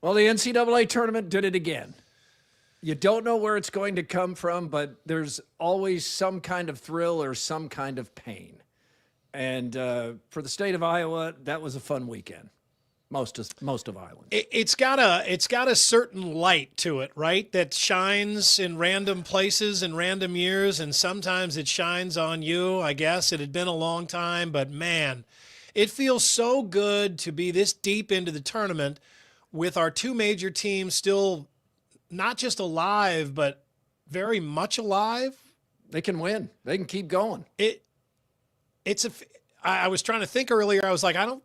Well, the NCAA tournament did it again. You don't know where it's going to come from, but there's always some kind of thrill or some kind of pain. And for the state of Iowa, that was a fun weekend. Most of Iowa. It's got a certain light to it, right? That shines in random places and random years, and sometimes it shines on you. I guess it had been a long time, but man, it feels so good to be this deep into the tournament with our two major teams still not just alive, but very much alive. They can win. They can keep going. I was trying to think earlier. I was like, I don't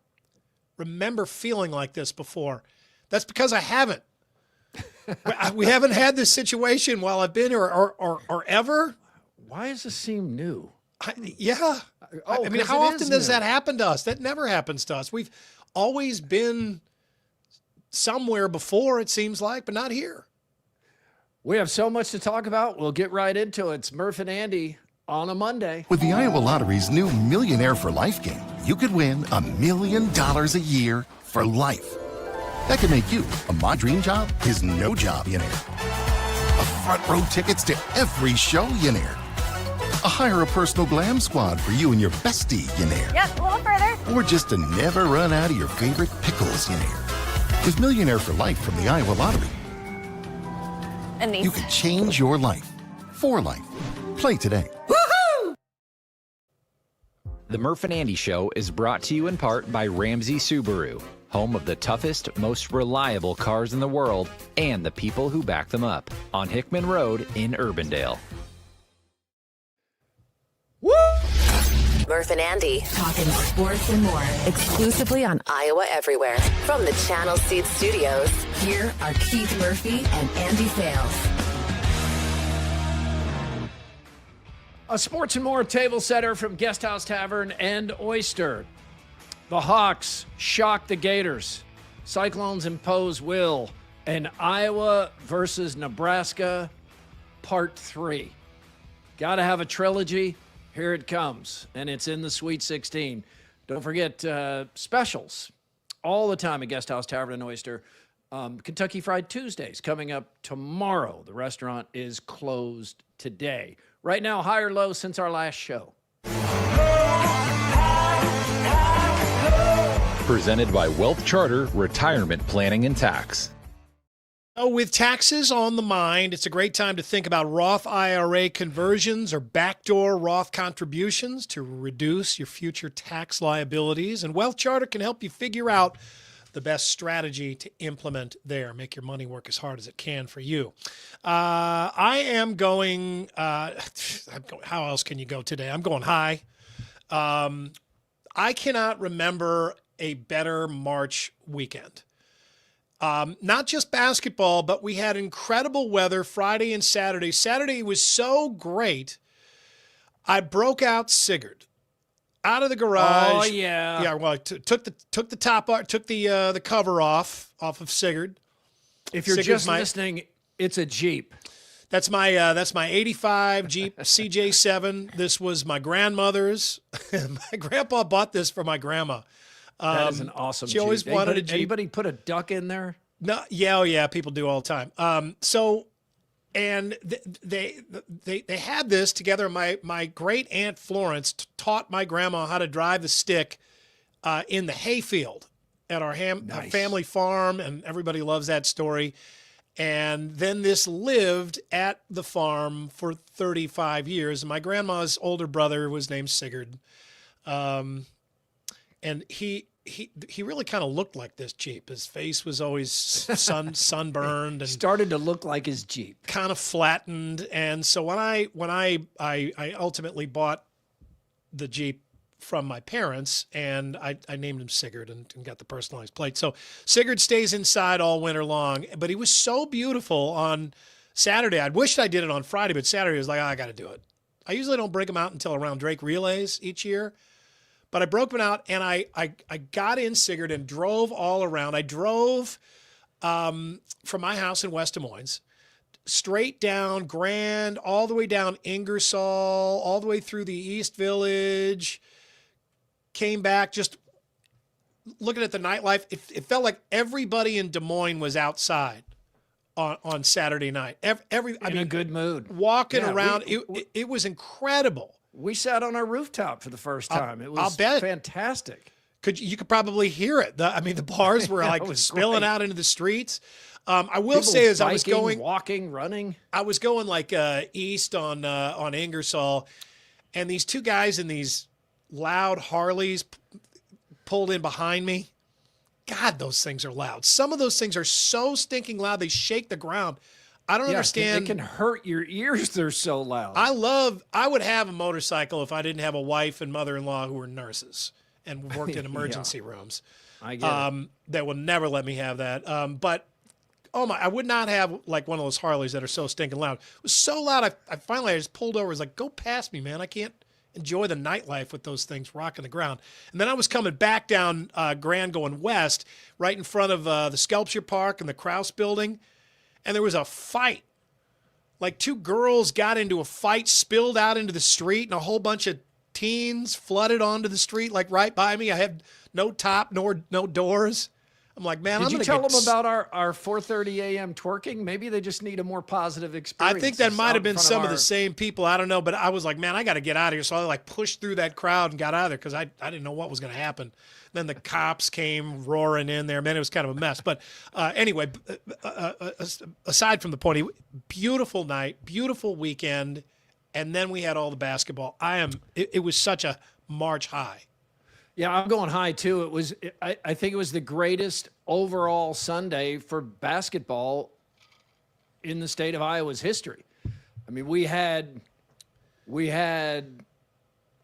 remember feeling like this before. That's because I haven't. We haven't had this situation while I've been here or ever. Why does this seem new? I mean, how often does that happen to us? That never happens to us. We've always been somewhere before, it seems like, but not here. We have so much to talk about. We'll get right into it. It's Murph and Andy on a Monday. With the Iowa Lottery's new Millionaire for Life game, you could win $1 million a year for life. That could make you a My Dream Job is No Job millionaire. A front row tickets to every show millionaire. A hire a personal glam squad for you and your bestie millionaire. Yep, a little further. Or just to never run out of your favorite pickles millionaire. With Millionaire for Life from the Iowa Lottery, And these. you can change your life for life. Play today. The Murph and Andy Show is brought to you in part by Ramsey Subaru, home of the toughest, most reliable cars in the world and the people who back them up, on Hickman Road in Urbandale. Murph and Andy, talking sports and more, exclusively on Iowa Everywhere. From the Channel Seed Studios, here are Keith Murphy and Andy Fales. A sports and more table setter from Guest House Tavern and Oyster. The Hawks shock the Gators. Cyclones impose will. And Iowa versus Nebraska, Part 3. Got to have a trilogy. Here it comes. And it's in the Sweet 16. Don't forget specials all the time at Guest House Tavern and Oyster. Kentucky Fried Tuesdays coming up tomorrow. The restaurant is closed today. Right now, high or low since our last show. Presented by Wealth Charter Retirement Planning and Tax. With taxes on the mind, it's a great time to think about Roth IRA conversions or backdoor Roth contributions to reduce your future tax liabilities. And Wealth Charter can help you figure out the best strategy to implement there. Make your money work as hard as it can for you. I am going, how else can you go today? I'm going high. I cannot remember a better March weekend. Not just basketball, but we had incredible weather Friday and Saturday. Saturday was so great, I broke out Sigurd out of the garage. Oh yeah, yeah. Well, I took the top off, took the cover off of Sigurd. If you're Sigurd's just listening, it's a Jeep. That's my 85 Jeep CJ7. This was my grandmother's. My grandpa bought this for my grandma. That is an awesome She Jeep. always wanted a Jeep. Anybody put a duck in there? No, yeah, people do all the time. And they had this together. My great aunt Florence taught my grandma how to drive the stick in the hayfield at our family farm, and everybody loves that story. And then this lived at the farm for 35 years. My grandma's older brother was named Sigurd. And he really kind of looked like this Jeep. His face was always sunburned and started to look like his Jeep, kind of flattened. And so when I ultimately bought the Jeep from my parents, and I named him Sigurd and got the personalized plate. So Sigurd stays inside all winter long, but he was so beautiful on Saturday. I wished I did it on Friday, but Saturday was like, I got to do it. I usually don't break them out until around Drake Relays each year. But I broke them out, and I got in Sigurd and drove all around. I drove from my house in West Des Moines, straight down Grand, all the way down Ingersoll, all the way through the East Village, came back, just looking at the nightlife, it felt like everybody in Des Moines was outside on Saturday night. In a good mood. Walking Yeah, around, it was incredible. We sat on our rooftop for the first time. It was I'll bet. fantastic. You could probably hear it. The bars were like spilling out into the streets. I will say, as I was going, walking, running, I was going like east on Ingersoll, and these two guys in these loud Harleys pulled in behind me. God, those things are loud. Some of those things are so stinking loud they shake the ground. I don't understand. It can hurt your ears. They're so loud. I would have a motorcycle if I didn't have a wife and mother-in-law who were nurses and worked in emergency rooms. I get it. That will never let me have that. But I would not have like one of those Harleys that are so stinking loud. It was so loud. I finally just pulled over. I was like, go past me, man. I can't enjoy the nightlife with those things rocking the ground. And then I was coming back down Grand going west, right in front of the Sculpture Park and the Krause building. And there was a fight. Like two girls got into a fight, spilled out into the street, and a whole bunch of teens flooded onto the street, like right by me. I had no top nor no doors. I'm like, man, Did you tell them about our 4:30 a.m. twerking? Maybe they just need a more positive experience. I think that might have been some of the same people. I don't know, but I was like, man, I got to get out of here. So I like pushed through that crowd and got out of there because I didn't know what was going to happen. Then the cops came roaring in there. Man, it was kind of a mess. But anyway, aside from the point, beautiful night, beautiful weekend, and then we had all the basketball. It was such a March high. Yeah, I'm going high too. I think it was the greatest overall Sunday for basketball in the state of Iowa's history. I mean, we had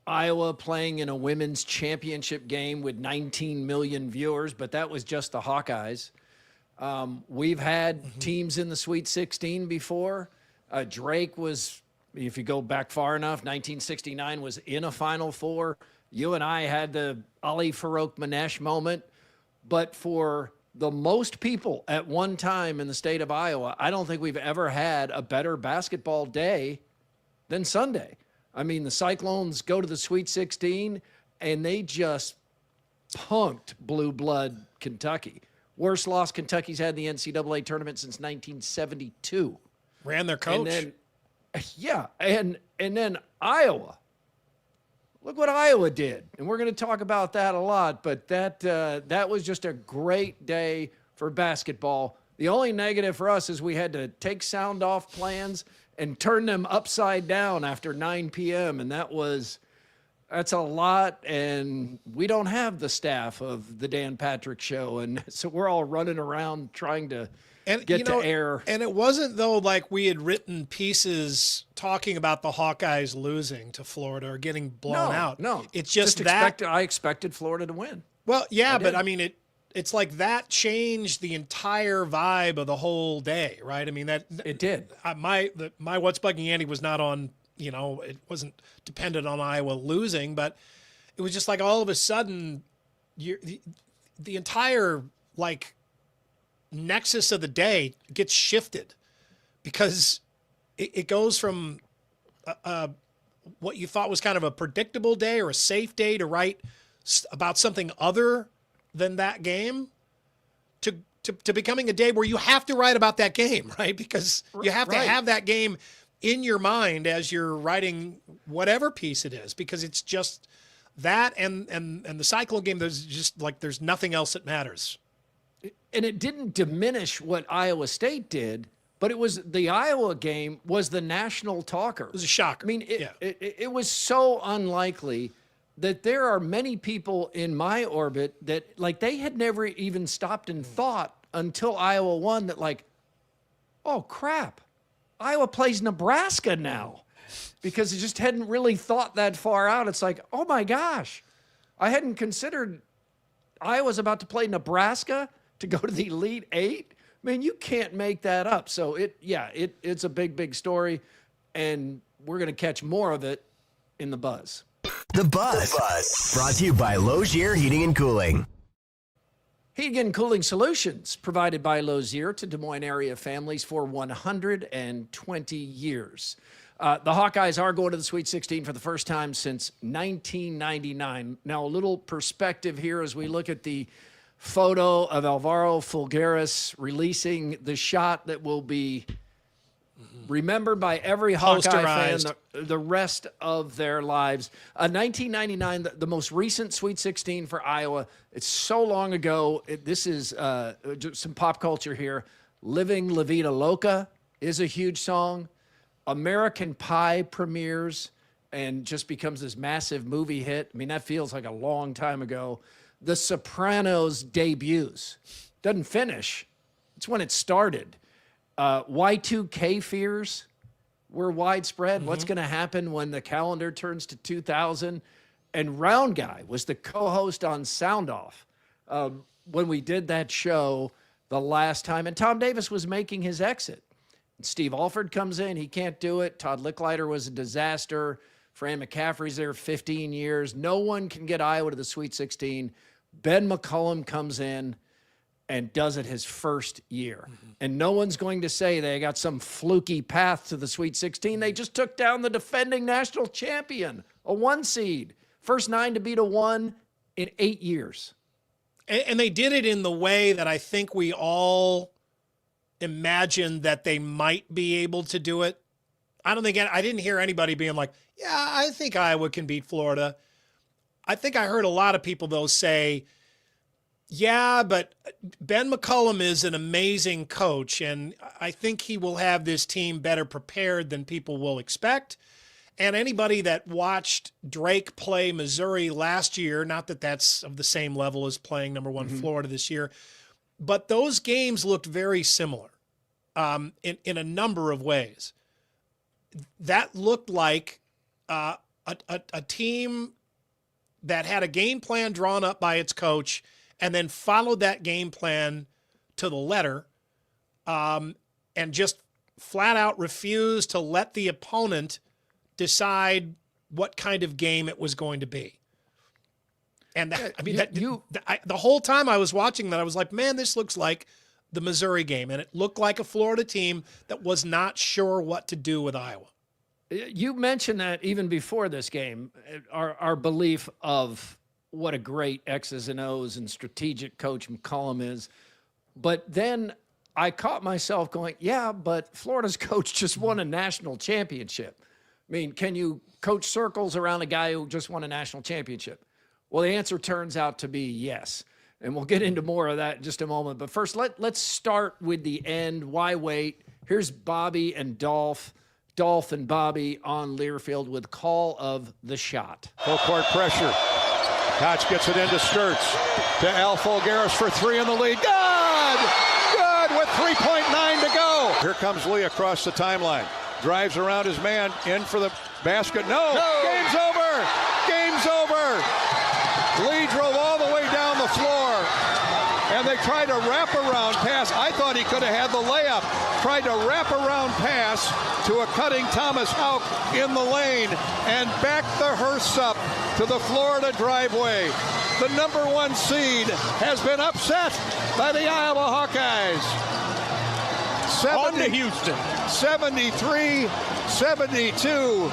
Iowa playing in a women's championship game with 19 million viewers, but that was just the Hawkeyes. We've had teams in the Sweet 16 before. Drake was, if you go back far enough, 1969 was in a Final Four. You and I had the Ali Farouk Manesh moment, but for the most people at one time in the state of Iowa, I don't think we've ever had a better basketball day than Sunday. I mean, the Cyclones go to the Sweet 16, and they just punked blue blood Kentucky. Worst loss Kentucky's had in the NCAA tournament since 1972. Ran their coach. And then, and then Iowa. Look what Iowa did, and we're going to talk about that a lot, but that was just a great day for basketball. The only negative for us is we had to take sound off plans and turn them upside down after 9 p.m., and that's a lot, and we don't have the staff of the Dan Patrick Show, and so we're all running around trying to get to air. And it wasn't, though, like we had written pieces talking about the Hawkeyes losing to Florida or getting blown out. No, it's just that. I expected Florida to win. Well, yeah, but I mean, it's like that changed the entire vibe of the whole day, right? I mean, it did. My What's Bugging Andy was not on, it wasn't dependent on Iowa losing, but it was just like all of a sudden, the entire, like, nexus of the day gets shifted because it goes from what you thought was kind of a predictable day or a safe day to write about something other than that game to becoming a day where you have to write about that game, right? Because you have to have that game in your mind as you're writing whatever piece it is, because it's just that and the Cyclone game. There's nothing else that matters. And it didn't diminish what Iowa State did, but it was the Iowa game was the national talker. It was a shocker. I mean, it was so unlikely that there are many people in my orbit that, like, they had never even stopped and thought until Iowa won that, like, oh, crap, Iowa plays Nebraska now, because it just hadn't really thought that far out. It's like, oh, my gosh, I hadn't considered Iowa's about to play Nebraska to go to the Elite Eight. I mean, you can't make that up. So it's a big, big story, and we're going to catch more of it in the Buzz. The Buzz. Brought to you by Logier Heating and Cooling. Heating and cooling solutions provided by Lozier to Des Moines area families for 120 years. The Hawkeyes are going to the Sweet 16 for the first time since 1999. Now, a little perspective here as we look at the photo of Alvaro Folgueiras releasing the shot that will be remembered by every Hawkeye fan the rest of their lives. 1999, the most recent Sweet 16 for Iowa. It's so long ago. This is some pop culture here. Living La Vida Loca is a huge song. American Pie premieres and just becomes this massive movie hit. I mean, that feels like a long time ago. The Sopranos debuts. Doesn't finish. It's when it started. Y2K fears were widespread. What's going to happen when the calendar turns to 2000? And Round Guy was the co-host on Sound Off when we did that show the last time. And Tom Davis was making his exit. Steve Alford comes in. He can't do it. Todd Licklider was a disaster. Fran McCaffrey's there 15 years. No one can get Iowa to the Sweet 16. Ben McCollum comes in and does it his first year. And no one's going to say they got some fluky path to the Sweet 16. They just took down the defending national champion, a 1 seed. First 9 to beat a 1 in 8 years. And they did it in the way that I think we all imagined that they might be able to do it. I didn't hear anybody being like, yeah, I think Iowa can beat Florida. I think I heard a lot of people, though, say, yeah, but Ben McCullum is an amazing coach, and I think he will have this team better prepared than people will expect. And anybody that watched Drake play Missouri last year, not that that's of the same level as playing number 1 Florida this year, but those games looked very similar in a number of ways. That looked like a team that had a game plan drawn up by its coach and then followed that game plan to the letter and just flat out refused to let the opponent decide what kind of game it was going to be. And the whole time I was watching that, I was like, man, this looks like the Missouri game. And it looked like a Florida team that was not sure what to do with Iowa. You mentioned that even before this game, our belief of what a great X's and O's and strategic coach McCollum is. But then I caught myself going, yeah, but Florida's coach just won a national championship. I mean, can you coach circles around a guy who just won a national championship? Well, the answer turns out to be yes. And we'll get into more of that in just a moment. But first, let's start with the end. Why wait? Here's Bobby and Dolph and Bobby on Learfield with call of the shot. Full court pressure. Koch gets it into Stirts. To Folgueiras for 3 in the lead. Good! Good with 3.9 to go. Here comes Lee across the timeline. Drives around his man, in for the basket. No! Game's over! Game's over! Lee drove all the way down the floor, and they tried a wraparound pass. I thought he could have had the layup. Tried to wraparound pass to a cutting Thomas Houck in the lane, and backed the hearse up to the Florida driveway. The number 1 seed has been upset by the Iowa Hawkeyes. On to Houston. 73-72.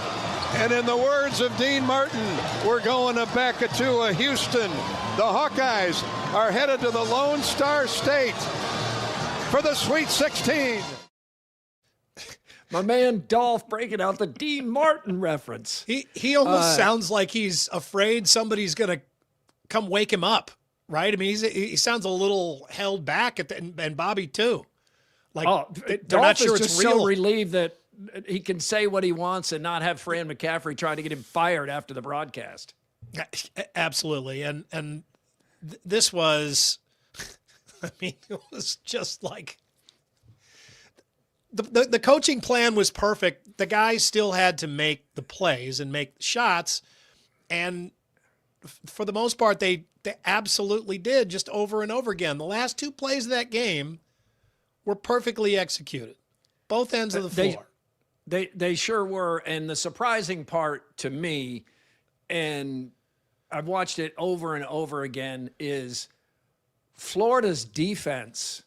And in the words of Dean Martin, we're going to Becatua, Houston. The Hawkeyes are headed to the Lone Star State for the Sweet 16. My man Dolph breaking out the Dean Martin reference. He almost sounds like he's afraid somebody's going to come wake him up, right? I mean, he sounds a little held back and Bobby too. Like they're Dolph not sure is it's just real. so relieved that he can say what he wants and not have Fran McCaffrey trying to get him fired after the broadcast. Absolutely. And this was, I mean, it was just like the coaching plan was perfect. The guys still had to make the plays and make the shots. And for the most part, they absolutely did, just over and over again. The last 2 plays of that game were perfectly executed. Both ends of the floor. They sure were. And the surprising part to me, and I've watched it over and over again, is Florida's defense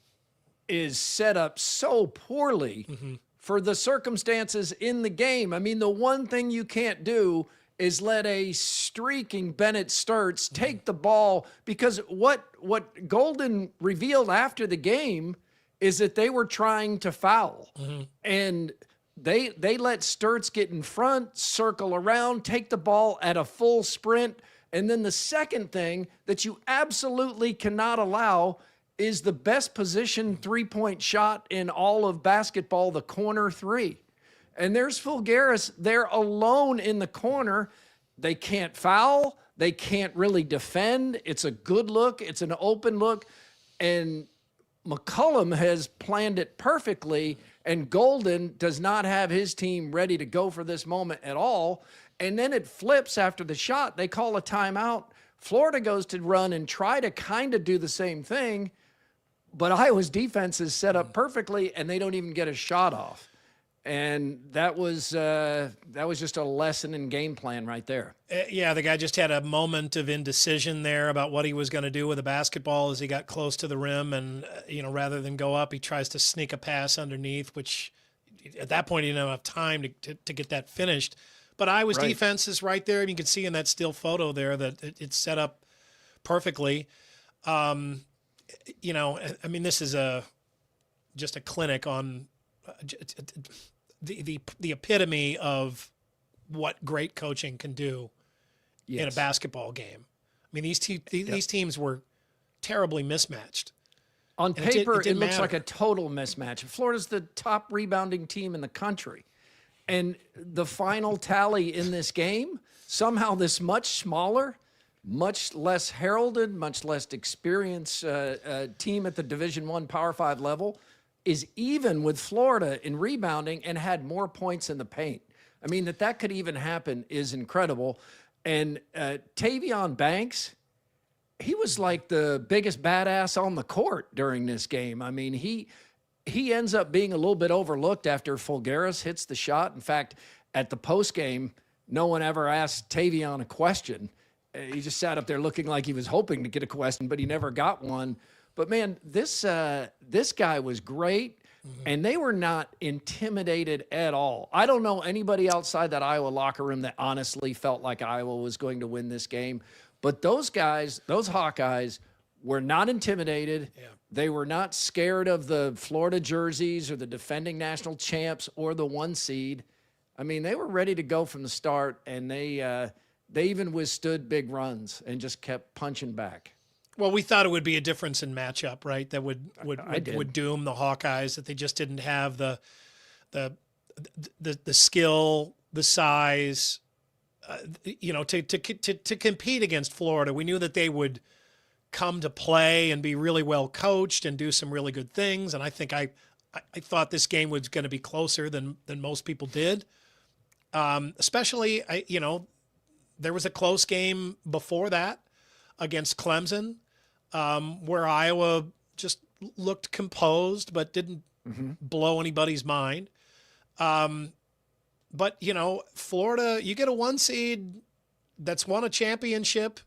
is set up so poorly for the circumstances in the game. I mean, the one thing you can't do is let a streaking Bennett Stirts take the ball, because what Golden revealed after the game is that they were trying to foul. And they let Stirts get in front, circle around, take the ball at a full sprint. And then the second thing that you absolutely cannot allow is the best position three-point shot in all of basketball, the corner three. And there's Folgueiras. They're alone in the corner. They can't foul. They can't really defend. It's a good look. It's an open look. And McCullum has planned it perfectly, and Golden does not have his team ready to go for this moment at all. And then it flips after the shot. They call a timeout. Florida goes to run and try to kind of do the same thing, but Iowa's defense is set up perfectly, and they don't even get a shot off. And that was just a lesson in game plan right there. Yeah, the guy just had a moment of indecision there about what he was going to do with the basketball as he got close to the rim. And, rather than go up, he tries to sneak a pass underneath, which at that point he didn't have time to get that finished. But Iowa's defense is right there. And you can see in that still photo there that it's set up perfectly. This is just a clinic on the epitome of what great coaching can do in a basketball game. I mean, these teams were terribly mismatched. On paper, it looks matter. like a total mismatch. Florida's the top rebounding team in the country. And the final tally in this game, somehow this much smaller, much less heralded, much less experienced team at the Division I Power 5 level is even with Florida in rebounding and had more points in the paint. I mean, that could even happen is incredible. And Tavion Banks, he was like the biggest badass on the court during this game. I mean, he ends up being a little bit overlooked after Folgueiras hits the shot. In fact, at the postgame, no one ever asked Tavion a question. He just sat up there looking like he was hoping to get a question, but he never got one. But, man, this guy was great, and they were not intimidated at all. I don't know anybody outside that Iowa locker room that honestly felt like Iowa was going to win this game. But those guys, those Hawkeyes, were not intimidated. Yeah. They were not scared of the Florida jerseys or the defending national champs or the 1 seed. I mean, they were ready to go from the start, and they even withstood big runs and just kept punching back. Well, we thought it would be a difference in matchup, right? That would doom the Hawkeyes, that they just didn't have the skill, the size, to compete against Florida. We knew that they would come to play and be really well coached and do some really good things. And I think I thought this game was going to be closer than most people did. Especially, there was a close game before that against Clemson, where Iowa just looked composed but didn't blow anybody's mind. But, Florida, you get a 1 seed that's won a championship.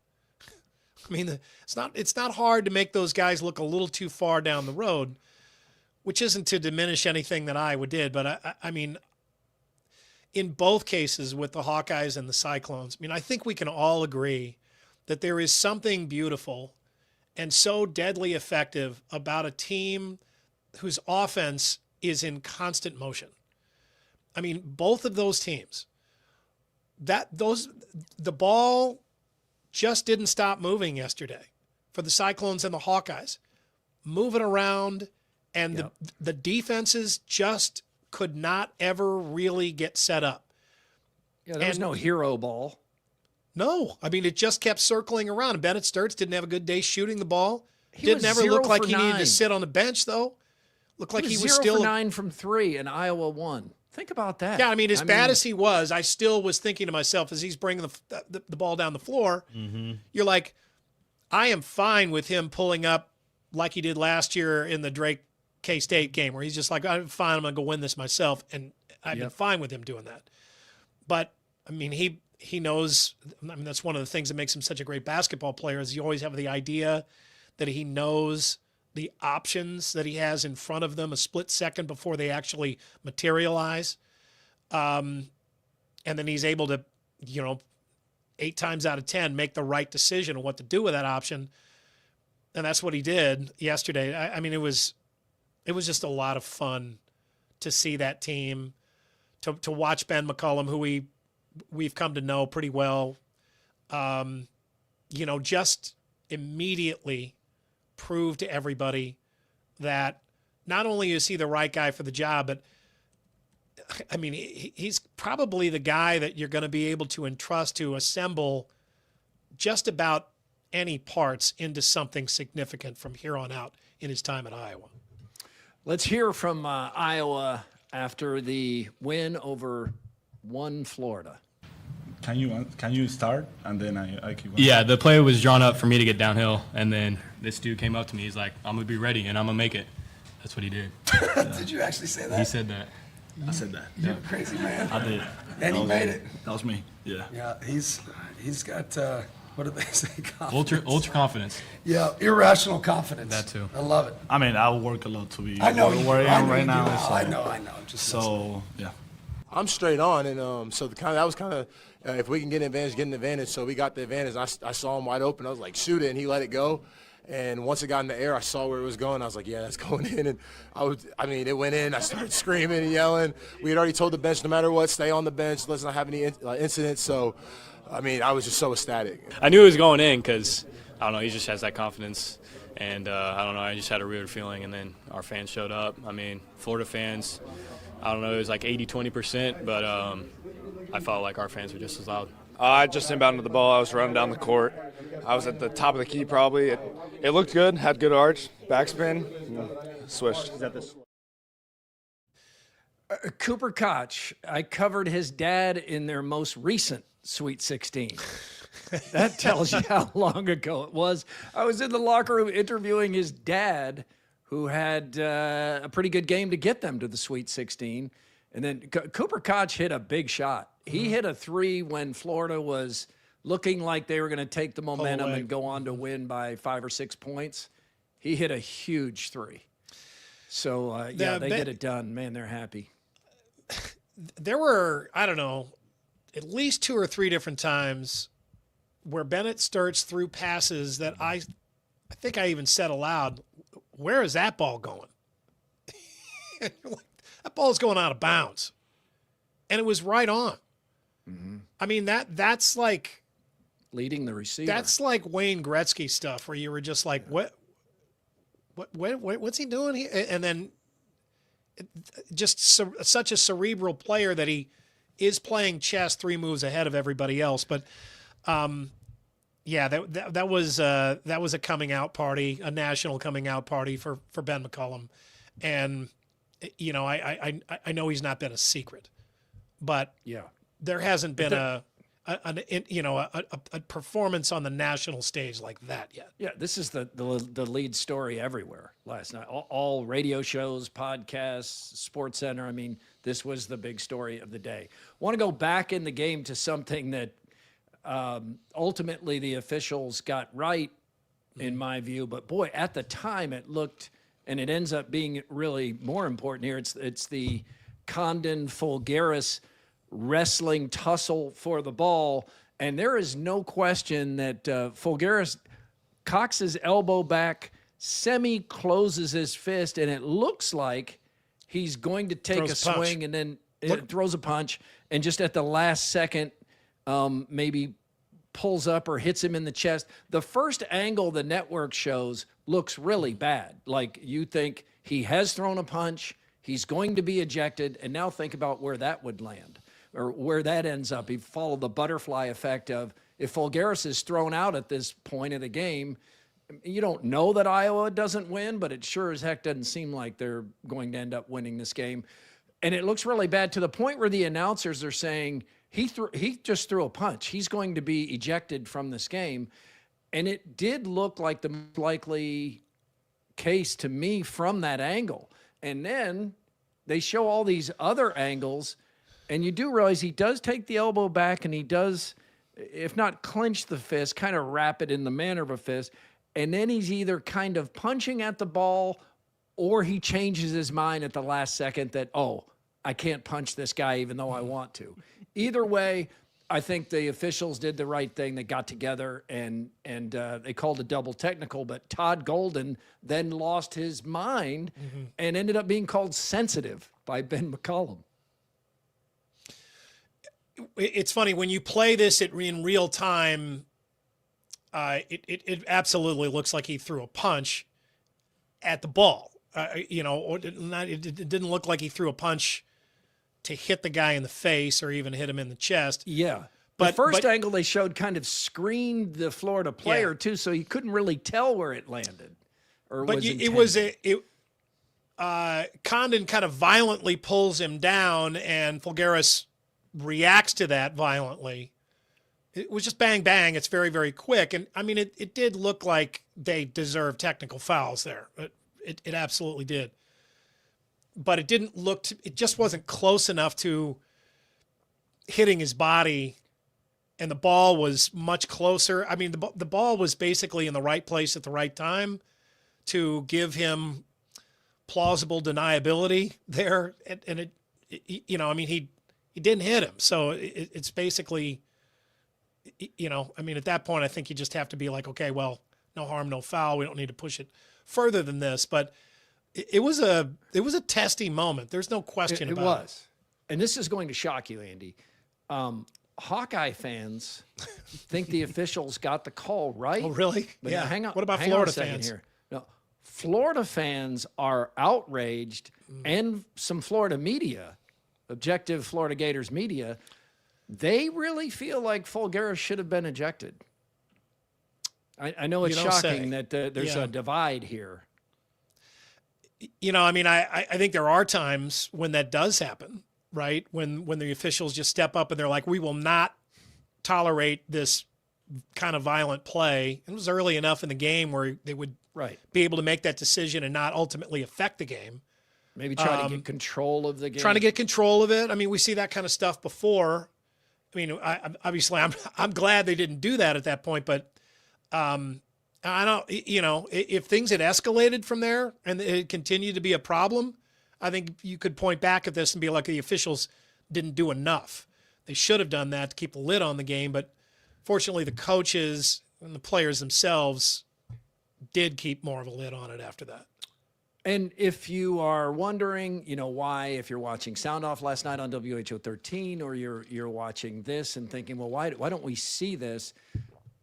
I mean, it's not hard to make those guys look a little too far down the road, which isn't to diminish anything that Iowa did. But, I mean, in both cases with the Hawkeyes and the Cyclones, I mean, I think we can all agree that there is something beautiful and so deadly effective about a team whose offense is in constant motion. I mean, both of those teams, the ball just didn't stop moving yesterday for the Cyclones and the Hawkeyes, moving around, and the defenses just could not ever really get set up. Yeah, there was no hero ball. No, I mean, it just kept circling around. And Bennett Stirts didn't have a good day shooting the ball. Didn't ever look like he needed to sit on the bench, though. Looked like he was still 0 for 9 from 3, and Iowa won. Think about that. Yeah, I mean, as bad as he was, I still was thinking to myself as he's bringing the ball down the floor, you're like, I am fine with him pulling up like he did last year in the Drake K-State game, where he's just like, I'm fine, I'm going to go win this myself. And I've been fine with him doing that. But, I mean, he knows, I mean, that's one of the things that makes him such a great basketball player is you always have the idea that he knows the options that he has in front of them a split second before they actually materialize. And then he's able to, 8 times out of 10, make the right decision on what to do with that option. And that's what he did yesterday. I mean, it was just a lot of fun to see that team, to watch Ben McCollum, who we've come to know pretty well, just immediately prove to everybody that not only is he the right guy for the job, but I mean, he's probably the guy that you're going to be able to entrust to assemble just about any parts into something significant from here on out in his time at Iowa. Let's hear from Iowa after the win over Florida. Can you start and then I keep going? Yeah, the play was drawn up for me to get downhill, and then this dude came up to me. He's like, "I'm gonna be ready and I'm gonna make it." That's what he did. Did you actually say that? He said that. I said that. You're a crazy man. I did. And he made it. That was me. Yeah. Yeah, he's got what do they say? Ultra confidence. Yeah, irrational confidence. That too. I love it. I mean, I work a lot to be I know where I am right you now. do. So, I know. Just so yeah. I'm straight on, and so that was kind of if we can get an advantage, get an advantage. So we got the advantage. I saw him wide open. I was like, shoot it, and he let it go. And once it got in the air, I saw where it was going. I was like, yeah, that's going in. And it went in. I started screaming and yelling. We had already told the bench, no matter what, stay on the bench. Let's not have any incidents. So, I was just so ecstatic. I knew it was going in because, I don't know, he just has that confidence. And, I don't know, I just had a weird feeling. And then our fans showed up. I mean, Florida fans, I don't know, it was like 80-20%. But I felt like our fans were just as loud. I just inbounded the ball. I was running down the court. I was at the top of the key probably. It looked good, had good arch, backspin, swished. Cooper Koch, I covered his dad in their most recent Sweet 16. That tells you how long ago it was. I was in the locker room interviewing his dad, who had a pretty good game to get them to the Sweet 16. And then Cooper Koch hit a big shot. He hit a 3 when Florida was looking like they were going to take the momentum and go on to win by 5 or 6 points. He hit a huge 3. So, they get it done. Man, they're happy. There were, I don't know, at least 2 or 3 different times where Bennett Stirts threw passes that I think I even said aloud, where is that ball going? That ball's going out of bounds. And it was right on. Mm-hmm. I mean, that's like leading the receiver. That's like Wayne Gretzky stuff where you were just like, what's he doing here? And then just such a cerebral player that he is playing chess 3 moves ahead of everybody else. But that was a coming out party, a national coming out party for Ben McCollum. And I know he's not been a secret, but there hasn't been a performance on the national stage like that yet. Yeah, this is the lead story everywhere last night. All radio shows, podcasts, Sports Center. I mean, this was the big story of the day. Want to go back in the game to something that ultimately the officials got right, in my view. But boy, at the time it looked, and it ends up being really more important here. It's the Condon Folgueiras wrestling tussle for the ball, and there is no question that Folgueiras cocks his elbow back, semi-closes his fist, and it looks like he's going to take a swing and then throws a punch, and just at the last second maybe pulls up or hits him in the chest. The first angle the network shows looks really bad. Like you think he has thrown a punch, he's going to be ejected, and now think about where that would land or where that ends up. You follow the butterfly effect of if Folgueiras is thrown out at this point of the game, you don't know that Iowa doesn't win, but it sure as heck doesn't seem like they're going to end up winning this game. And it looks really bad to the point where the announcers are saying he just threw a punch. He's going to be ejected from this game. And it did look like the most likely case to me from that angle. And then they show all these other angles, and you do realize he does take the elbow back, and he does, if not clench the fist, kind of wrap it in the manner of a fist. and then he's either kind of punching at the ball or he changes his mind at the last second that, oh, I can't punch this guy even though I want to. Either way, I think the officials did the right thing. They got together and they called a double technical, but Todd Golden then lost his mind and ended up being called sensitive by Ben McCollum. It's funny when you play this in real time. It absolutely looks like he threw a punch at the ball. Or it didn't look like he threw a punch to hit the guy in the face or even hit him in the chest. Yeah. But the first angle they showed kind of screened the Florida player too, so you couldn't really tell where it landed. Condon kind of violently pulls him down, and Folgueiras reacts to that violently. It was just bang, bang. It's very, very quick. And, I mean, it did look like they deserved technical fouls there. It absolutely did. But it didn't look – it just wasn't close enough to hitting his body, and the ball was much closer. I mean, the ball was basically in the right place at the right time to give him plausible deniability there. And he didn't hit him. So it's basically – at that point, I think you just have to be like, okay, well, no harm, no foul. We don't need to push it further than this. But it was a testy moment. There's no question about it. It was. And this is going to shock you, Andy. Hawkeye fans think the officials got the call right. Oh, really? But yeah. Hang on. What about hang Florida on a fans? Here. No, Florida fans are outraged, and some Florida media, objective Florida Gators media, they really feel like Folgueiras should have been ejected. I know it's shocking that there's a divide here. I think there are times when that does happen, right? When the officials just step up and they're like, we will not tolerate this kind of violent play. It was early enough in the game where they would be able to make that decision and not ultimately affect the game. Maybe try to get control of the game. Trying to get control of it. I mean, we see that kind of stuff before. I mean, obviously, I'm glad they didn't do that at that point, but I don't, if things had escalated from there and it continued to be a problem, I think you could point back at this and be like, the officials didn't do enough. They should have done that to keep a lid on the game, but fortunately, the coaches and the players themselves did keep more of a lid on it after that. And if you are wondering, why, if you're watching Sound Off last night on WHO 13, or you're watching this and thinking, well, why don't we see this?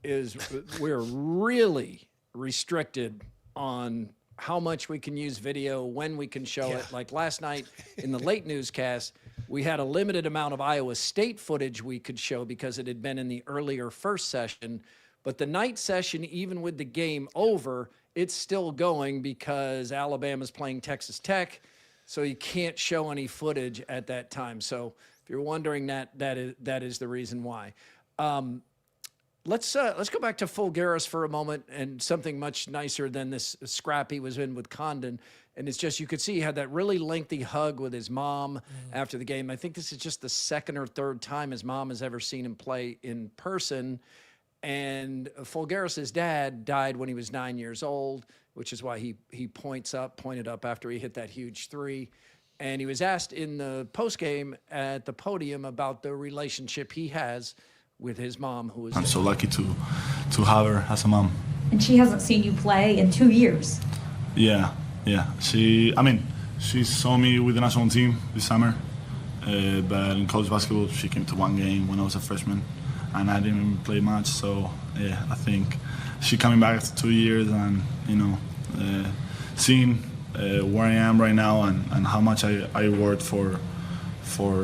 Is we're really restricted on how much we can use video, when we can show it. Like last night in the late newscast, we had a limited amount of Iowa State footage we could show because it had been in the earlier first session. But the night session, even with the game over, it's still going because Alabama's playing Texas Tech, so you can't show any footage at that time. So if you're wondering, that is the reason why. Let's go back to Folgueiras for a moment, and something much nicer than this scrap he was in with Condon. And it's just, you could see he had that really lengthy hug with his mom after the game. I think this is just the second or third time his mom has ever seen him play in person. And Folgueiras' dad died when he was 9 years old, which is why he pointed up after he hit that huge three. And he was asked in the postgame at the podium about the relationship he has with his mom, who is... I'm so lucky to have her as a mom. And she hasn't seen you play in 2 years. Yeah. She saw me with the national team this summer, but in college basketball, she came to one game when I was a freshman, and I didn't even play much. So yeah, I think she coming back after 2 years, and seeing where I am right now and how much I worked for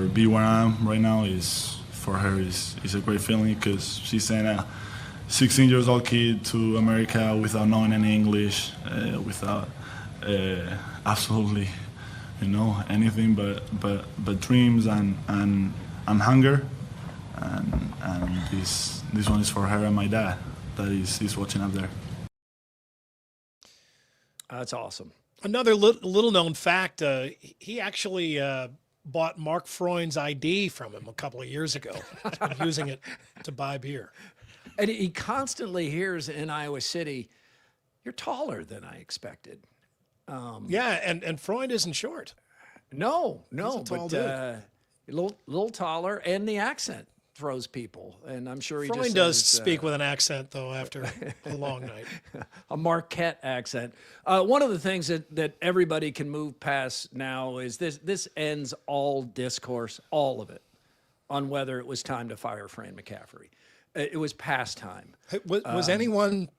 be where I am right now is, for her, is a great feeling, because she sent a 16-year-old kid to America without knowing any English, without absolutely anything but dreams and hunger, and this one is for her and my dad that is watching up there. That's awesome. Another little known fact, he actually bought Mark Freund's ID from him a couple of years ago. He's been using it to buy beer. And he constantly hears in Iowa City, you're taller than I expected. Yeah, and Freund isn't short. No, He's a tall but dude. a little taller, and the accent throws people. And I'm sure he Freund just does says, speak with an accent, though, after a long night. a Marquette accent. One of the things that everybody can move past now is this ends all discourse, all of it, on whether it was time to fire Fran McCaffrey. It was past time. Was anyone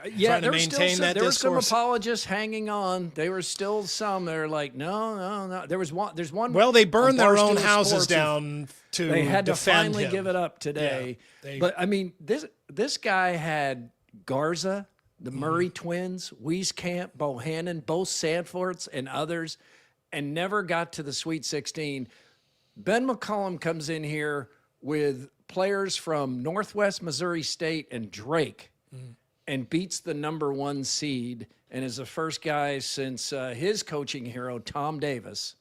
Yeah, trying to there were still maintain some, that there were some discourse? apologists hanging on. There were still some that are like, no. There's one. Well, they burned their own Barstool houses Sports down to They had to defend finally him. give it up today. Yeah, but I mean, this guy had Garza, the Murray twins, Wieskamp, Bohannon, both Sanfords, and others, and never got to the Sweet 16. Ben McCollum comes in here with players from Northwest Missouri State and Drake and beats the number 1 seed and is the first guy since his coaching hero, Tom Davis,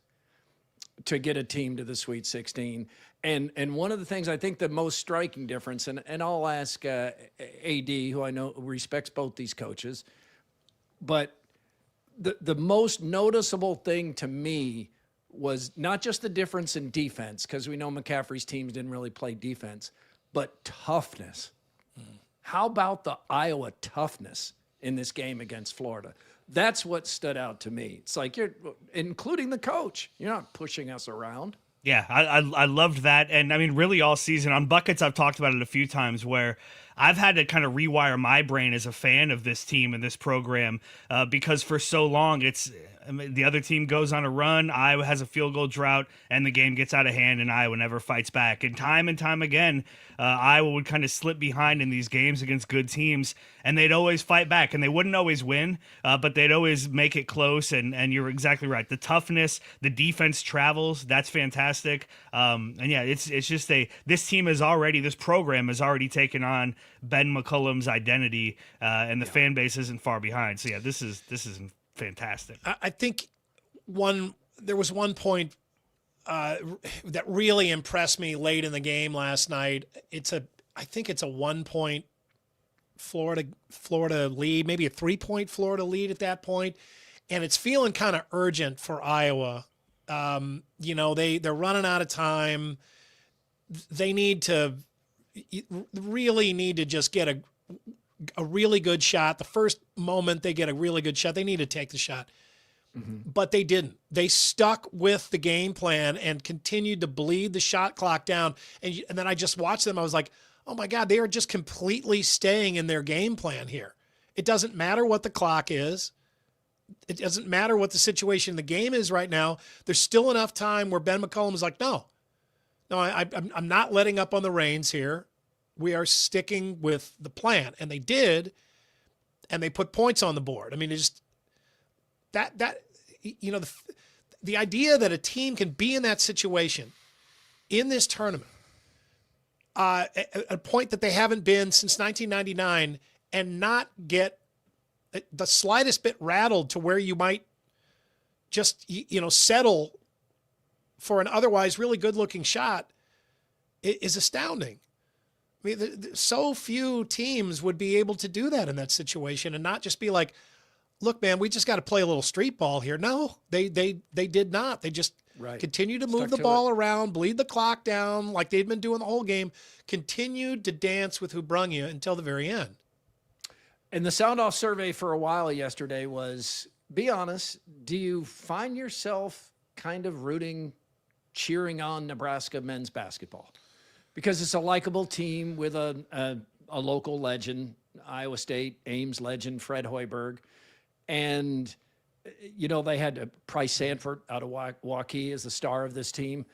to get a team to the Sweet 16. And one of the things I think the most striking difference, and I'll ask AD, who I know respects both these coaches, but the most noticeable thing to me was not just the difference in defense, because we know McCaffrey's teams didn't really play defense, but toughness. How about the Iowa toughness in this game against Florida? That's what stood out to me. It's like you're, including the coach, you're not pushing us around. Yeah, I loved that. And I mean, really all season on Buckets, I've talked about it a few times where I've had to kind of rewire my brain as a fan of this team and this program because for so long the other team goes on a run, Iowa has a field goal drought, and the game gets out of hand, and Iowa never fights back. And time again, Iowa would kind of slip behind in these games against good teams, and they'd always fight back. And they wouldn't always win, but they'd always make it close, and you're exactly right. The toughness, the defense travels, that's fantastic. And yeah, it's just this team this program has already taken on Ben McCullum's identity, and the fan base isn't far behind. So yeah, this is fantastic. I think there was one point that really impressed me late in the game last night. I think it's a 1-point Florida lead, maybe a 3-point Florida lead at that point, and it's feeling kind of urgent for Iowa. They're running out of time. They really need to just get a really good shot. The first moment they get a really good shot, they need to take the shot. But they didn't. They stuck with the game plan and continued to bleed the shot clock down. And then I just watched them. I was like, oh my God, they are just completely staying in their game plan here. It doesn't matter what the clock is. It doesn't matter what the situation in the game is right now. There's still enough time where Ben McCollum is like, no, I'm not letting up on the reins here. We are sticking with the plan. And they did, and they put points on the board. I mean, it's just the idea that a team can be in that situation in this tournament, a point that they haven't been since 1999, and not get the slightest bit rattled to where you might just, settle for an otherwise really good-looking shot is astounding. I mean, so few teams would be able to do that in that situation and not just be like, look, man, we just got to play a little street ball here. No, they did not. They just continued to move the ball around, bleed the clock down like they'd been doing the whole game, continued to dance with who brung you until the very end. And the sound-off survey for a while yesterday was, be honest, do you find yourself kind of cheering on Nebraska men's basketball? Because it's a likable team with a local legend, Iowa State, Ames legend, Fred Hoiberg. And, they had Price Sanford out of Hawkeyes as the star of this team.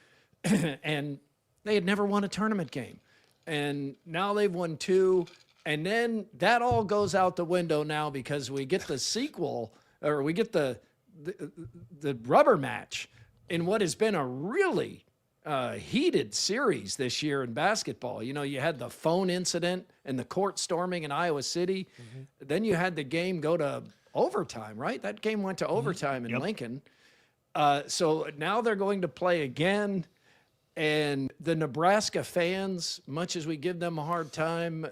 And they had never won a tournament game. And now they've won 2. And then that all goes out the window now because we get the sequel, or we get the rubber match in what has been a really heated series this year in basketball. You had the phone incident and the court storming in Iowa City. Then you had the game go to overtime, right? That game went to overtime in Lincoln. So now they're going to play again. And the Nebraska fans, much as we give them a hard time,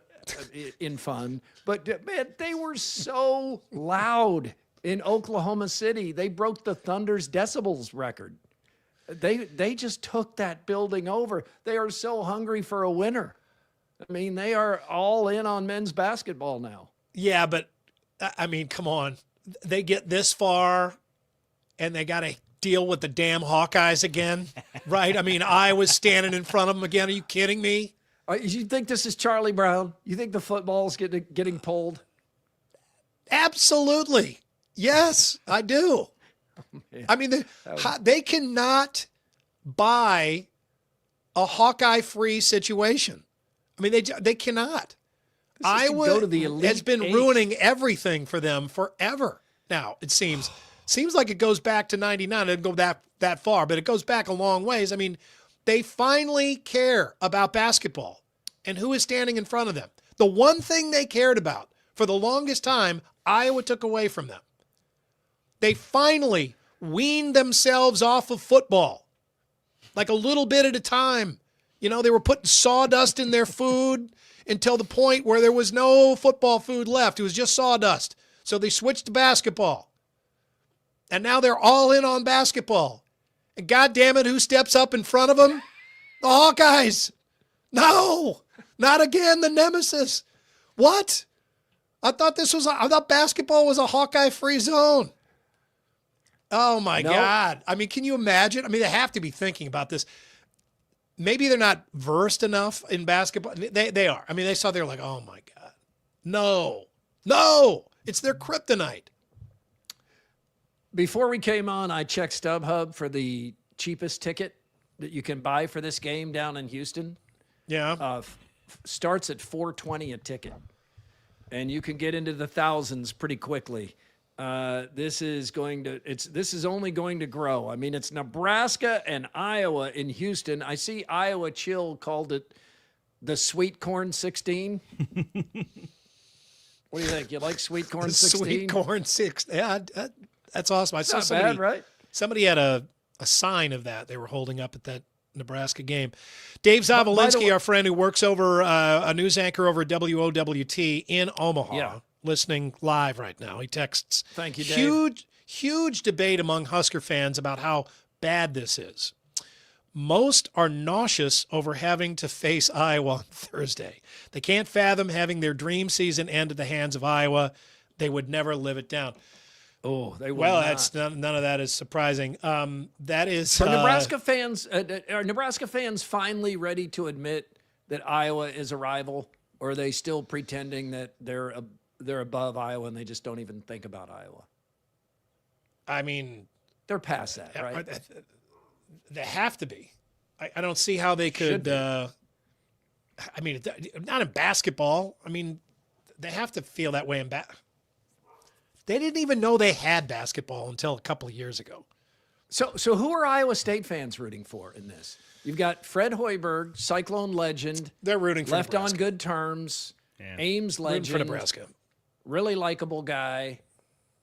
in fun. But man, they were so loud in Oklahoma City. They broke the Thunder's decibels record. They just took that building over. They are so hungry for a winner. I mean, they are all in on men's basketball now. Yeah, but I mean, come on. They get this far and they got to deal with the damn Hawkeyes again, right? I mean, Iowa's standing in front of them again. Are you kidding me? You think this is Charlie Brown? You think the football's getting pulled? Absolutely. Yes, I do. I mean, they cannot buy a Hawkeye-free situation. I mean, they cannot. Iowa go to the Elite has been Eight. ruining everything for them forever. Now, it seems like it goes back to 99. It doesn't go that far, but it goes back a long ways. I mean, they finally care about basketball and who is standing in front of them. The one thing they cared about for the longest time, Iowa took away from them. They finally weaned themselves off of football, like a little bit at a time. You know, they were putting sawdust in their food until the point where there was no football food left. It was just sawdust. So they switched to basketball. And now they're all in on basketball. And God damn it, who steps up in front of them? The Hawkeyes. No, not again, the nemesis. What? I thought basketball was a Hawkeye-free zone. Oh, my God. I mean, can you imagine? I mean, they have to be thinking about this. Maybe they're not versed enough in basketball. They are. I mean, they're like, oh, my God. No. It's their kryptonite. Before we came on, I checked StubHub for the cheapest ticket that you can buy for this game down in Houston. Yeah. Starts at $4.20 a ticket. And you can get into the thousands pretty quickly. This is only going to grow. I mean, it's Nebraska and Iowa in Houston. I see Iowa Chill called it the Sweet Corn 16. What do you think? You like Sweet Corn 16? Sweet Corn 16. Yeah, that's awesome. I saw Not somebody, bad, right? Somebody had a sign of that they were holding up at that Nebraska game. Dave Zavolinsky, our friend who works over a news anchor over at WOWT in Omaha, listening live right now. He texts, "Thank you, Dave." Huge debate among Husker fans about how bad this is. Most are nauseous over having to face Iowa on Thursday. They can't fathom having their dream season end at the hands of Iowa. They would never live it down. Oh, they will. Well, not. that's none of that is surprising. That is Are Nebraska fans. Are Nebraska fans finally ready to admit that Iowa is a rival, or are they still pretending that they're above Iowa and they just don't even think about Iowa? I mean, they're past that, right? They have to be. I don't see how they could. I mean, not in basketball. I mean, they have to feel that way in They didn't even know they had basketball until a couple of years ago. So who are Iowa State fans rooting for in this? You've got Fred Hoiberg, Cyclone legend. They're rooting for left Nebraska. on good terms. Yeah. Ames legend. Rooting for Nebraska. Really likable guy.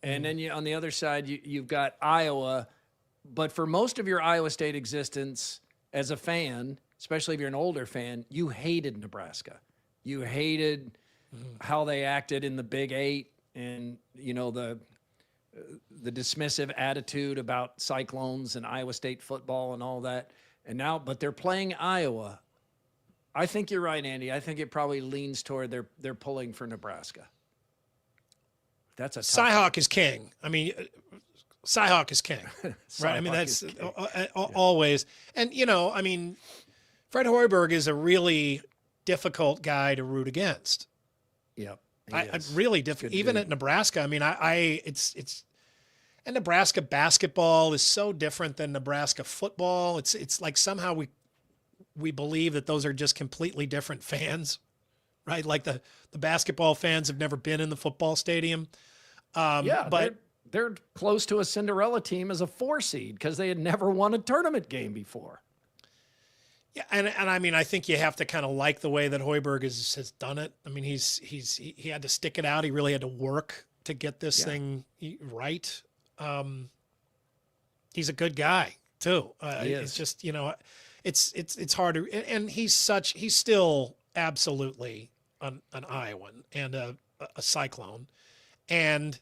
And then on the other side, you've got Iowa. But for most of your Iowa State existence as a fan, especially if you're an older fan, you hated Nebraska. You hated how they acted in the Big Eight. And, you know, the dismissive attitude about Cyclones and Iowa State football and all that. And now, but they're playing Iowa. I think you're right, Andy. I think it probably leans toward they're pulling for Nebraska. That's a tough Cyhawk is king. I mean, Cyhawk is king, right? I mean, that's always. And, you know, I mean, Fred Hoiberg is a really difficult guy to root against. Yep. I really difficult. Even at Nebraska, I mean, it's and Nebraska basketball is so different than Nebraska football. It's like somehow we believe that those are just completely different fans, right? Like the basketball fans have never been in the football stadium. But they're close to a Cinderella team as a 4 seed because they had never won a tournament game before. Yeah, and I mean, I think you have to kind of like the way that Hoiberg has done it. I mean, he had to stick it out. He really had to work to get this thing right. He's a good guy too. It's just, you know, it's hard to, and he's still absolutely an Iowan and a Cyclone, and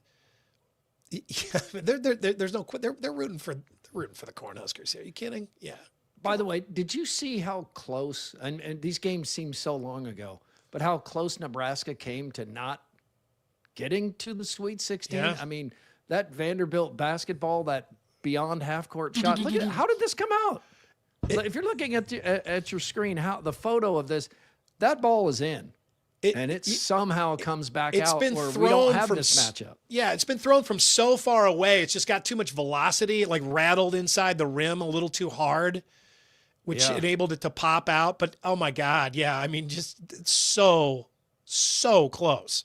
there's no they're rooting for the Cornhuskers here. Are you kidding? Yeah. By the way, did you see how close, and these games seem so long ago, but how close Nebraska came to not getting to the Sweet 16? Yeah. I mean, that Vanderbilt basketball, that beyond half-court shot, look at how did this come out? If you're looking at your screen, how the photo of this, that ball is in. And it somehow comes back out been where thrown we don't have from this matchup. Yeah, it's been thrown from so far away. It's just got too much velocity. It like rattled inside the rim a little too hard, which enabled it to pop out. But, oh, my God, yeah, I mean, just so close.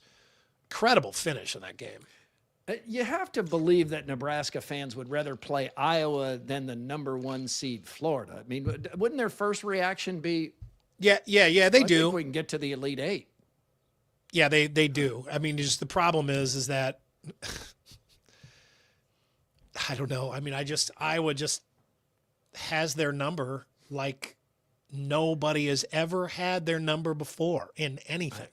Incredible finish in that game. You have to believe that Nebraska fans would rather play Iowa than the number 1 seed Florida. I mean, wouldn't their first reaction be, they I do. think we can get to the Elite 8. Yeah, they do. I mean, just the problem is that I don't know. I mean, Iowa just has their number like nobody has ever had their number before in anything.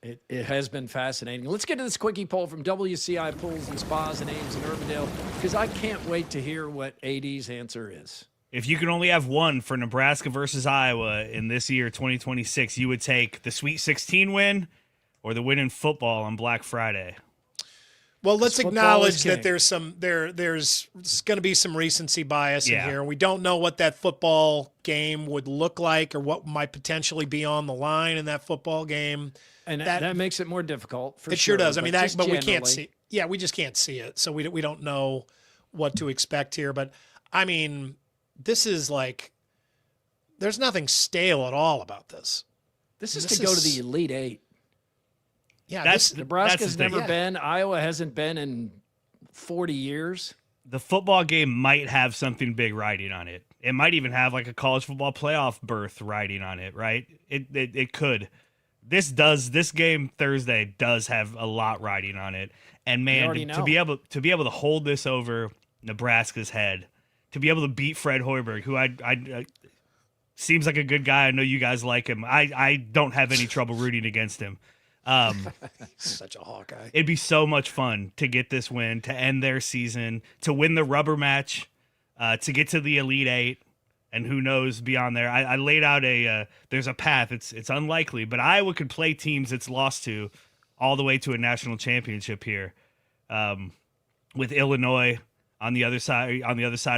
It has been fascinating. Let's get to this quickie poll from WCI Pools and Spas in Ames and Urbandale, because I can't wait to hear what AD's answer is. If you can only have one for Nebraska versus Iowa in this year, 2026, you would take the Sweet 16 win or the win in football on Black Friday. Well, let's acknowledge that there's going to be some recency bias in here. We don't know what that football game would look like or what might potentially be on the line in that football game. And that makes it more difficult. It sure does. I mean, but we can't see. Yeah, we just can't see it, so we don't know what to expect here. But I mean, this is like there's nothing stale at all about this. This is to go to the Elite 8. Yeah, Nebraska's never been. Iowa hasn't been in 40 years. The football game might have something big riding on it. It might even have like a college football playoff berth riding on it, right? It could. This game Thursday does have a lot riding on it. And man, to be able to hold this over Nebraska's head, to be able to beat Fred Hoiberg, who I seems like a good guy. I know you guys like him. I don't have any trouble rooting against him. Such a Hawkeye. It'd be so much fun to get this win, to end their season, to win the rubber match, to get to the Elite 8, and who knows beyond there. I laid out there's a path. It's unlikely, but Iowa could play teams it's lost to all the way to a national championship here, with Illinois on the other side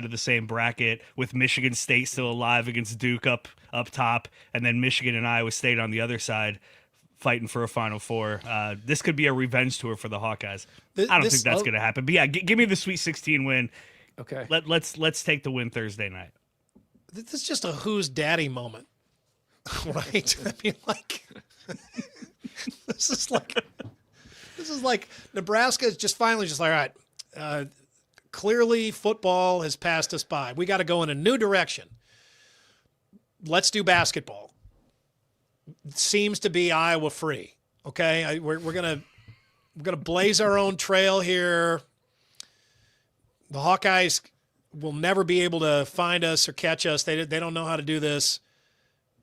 of the same bracket, with Michigan State still alive against Duke up top, and then Michigan and Iowa State on the other side, fighting for a Final Four. This could be a revenge tour for the Hawkeyes. I don't think that's going to happen. But yeah, give me the Sweet 16 win. Okay. Let's take the win Thursday night. This is just a who's daddy moment, right? I mean, like this is like Nebraska is just finally just like, all right, clearly football has passed us by. We got to go in a new direction. Let's do basketball. It seems to be Iowa free. Okay, we're gonna blaze our own trail here. The Hawkeyes will never be able to find us or catch us. They don't know how to do this.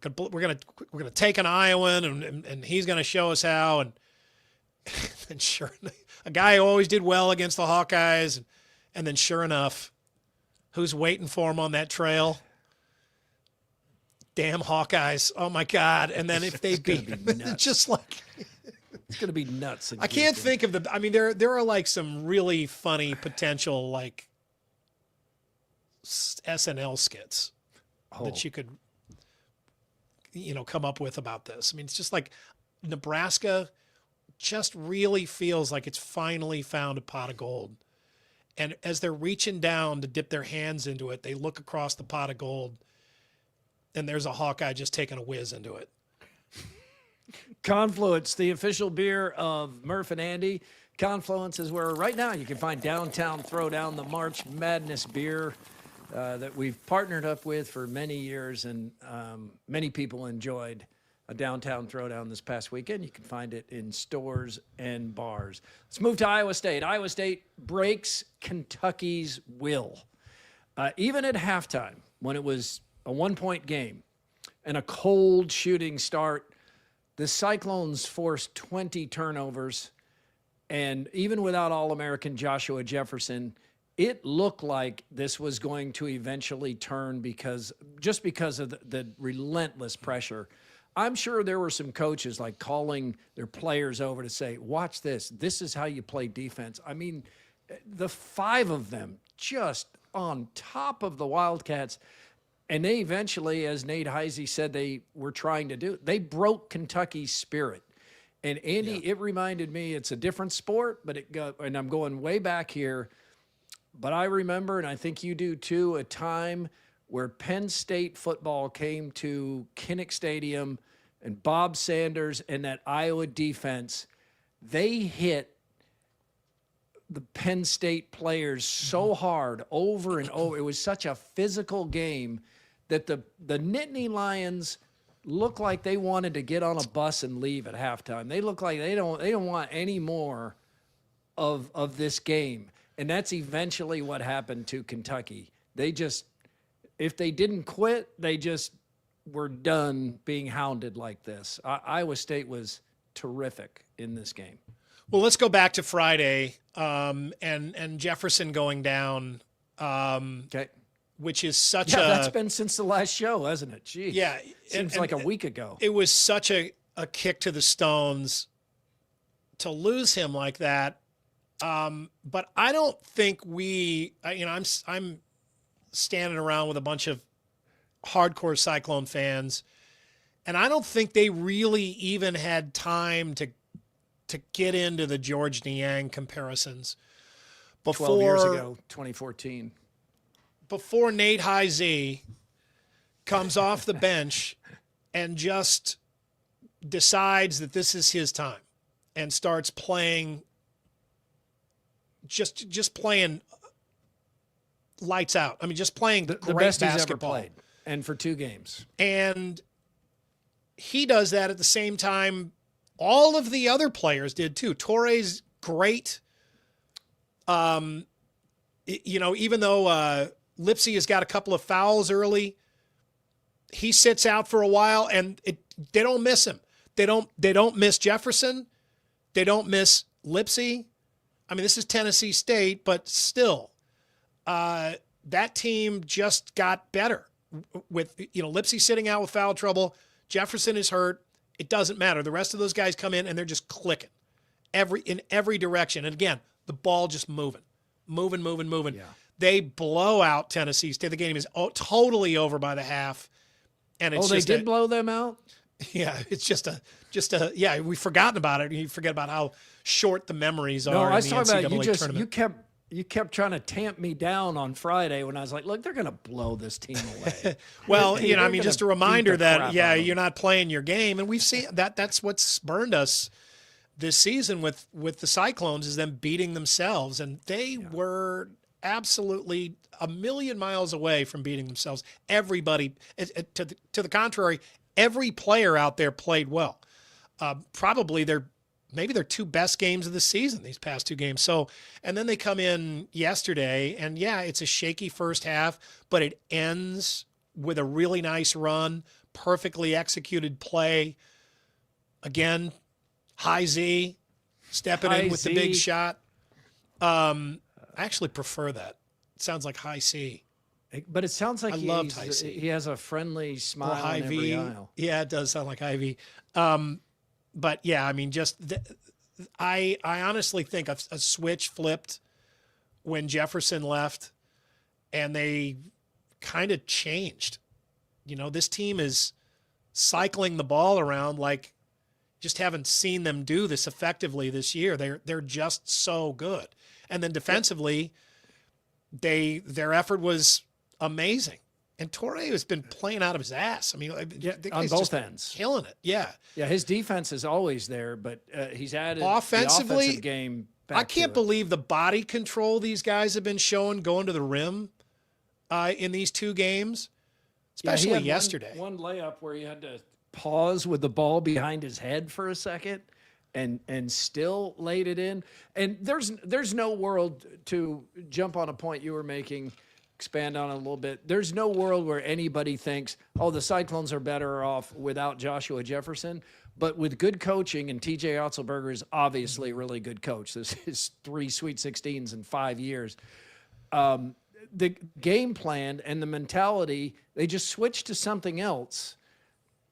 We're gonna take an Iowan and he's gonna show us how. And sure, a guy who always did well against the Hawkeyes, and then sure enough, who's waiting for him on that trail? Damn Hawkeyes! Oh my God! And then if they beat, it's just like it's going to be nuts. I can't think of the. I mean, there are like some really funny potential like SNL skits that you could, come up with about this. I mean, it's just like Nebraska just really feels like it's finally found a pot of gold. And as they're reaching down to dip their hands into it, they look across the pot of gold, and there's a Hawkeye just taking a whiz into it. Confluence, the official beer of Murph and Andy. Confluence is where right now you can find Downtown Throwdown, the March Madness beer that we've partnered up with for many years, and many people enjoyed a Downtown Throwdown this past weekend. You can find it in stores and bars. Let's move to Iowa State. Iowa State breaks Kentucky's will. Even at halftime, when it was a one-point game and a cold shooting start, The Cyclones forced 20 turnovers, and even without All-American Joshua Jefferson, it looked like this was going to eventually turn because of the relentless pressure. I'm sure there were some coaches like calling their players over to say, watch this. This is how you play defense. I mean, the 5 of them just on top of the Wildcats. And they eventually, as Nate Heisey said they were trying to do, they broke Kentucky's spirit. And Andy, it reminded me, it's a different sport, but and I'm going way back here, but I remember, and I think you do too, a time where Penn State football came to Kinnick Stadium and Bob Sanders and that Iowa defense, they hit the Penn State players so hard over and over. It was such a physical game that the Nittany Lions look like they wanted to get on a bus and leave at halftime. They look like they don't want any more of this game. And that's eventually what happened to Kentucky. They just, if they didn't quit, they just were done being hounded like this. Iowa State was terrific in this game. Well, let's go back to Friday and Jefferson going down. Okay. Which is such that's been since the last show, hasn't it? Jeez. Yeah. Seems like a week ago. It was such a kick to the stones to lose him like that. But I don't think I'm standing around with a bunch of hardcore Cyclone fans, and I don't think they really even had time to get into the George Niang comparisons. 12 years ago, 2014. Before Nate Heisey comes off the bench and just decides that this is his time and starts playing, just playing lights out. I mean, just playing the great best basketball. he's ever played, and for 2 games. And he does that at the same time all of the other players did too. Torre's great. Even though Lipsey has got a couple of fouls early, he sits out for a while, and they don't miss him. They don't miss Jefferson. They don't miss Lipsey. I mean, this is Tennessee State, but still, that team just got better with Lipsey sitting out with foul trouble. Jefferson is hurt. It doesn't matter. The rest of those guys come in and they're just clicking in every direction. And again, the ball just moving. Yeah. They blow out Tennessee State. The game is totally over by the half. And it's they did blow them out? Yeah, it's just a we've forgotten about it. You forget about how short the memories are. No, I was in the talking about NCAA tournament. you kept trying to tamp me down on Friday when I was like, look, they're going to blow this team away. Well, just a reminder that you're not playing your game, and we've seen that's what's spurned us this season with the Cyclones is them beating themselves, and they were absolutely a million miles away from beating themselves. Everybody, to the contrary, every player out there played well. Probably maybe their 2 best games of the season, these past 2 games. So, and then they come in yesterday, and it's a shaky first half, but it ends with a really nice run, perfectly executed play. Again, High Z stepping in with the big shot. I actually prefer that. It sounds like High C. But it sounds like I loved High C. He has a friendly smile High in every V. aisle. Yeah, it does sound like High V. But yeah, I mean, I honestly think a switch flipped when Jefferson left, and they kind of changed. This team is cycling the ball around like just haven't seen them do this effectively this year. They're just so good. And then defensively, their effort was amazing. And Torre has been playing out of his ass. I mean, on both ends, killing it. Yeah, his defense is always there, but he's added offensively the offensive game. I can't believe the body control these guys have been showing going to the rim in these 2 games, especially yesterday. One layup where he had to pause with the ball behind his head for a second, and still laid it in. And there's no world, to jump on a point you were making, expand on it a little bit. There's no world where anybody thinks, the Cyclones are better off without Joshua Jefferson. But with good coaching, and TJ Otzelberger is obviously a really good coach. This is 3 Sweet 16s in 5 years. The game plan and the mentality, they just switch to something else,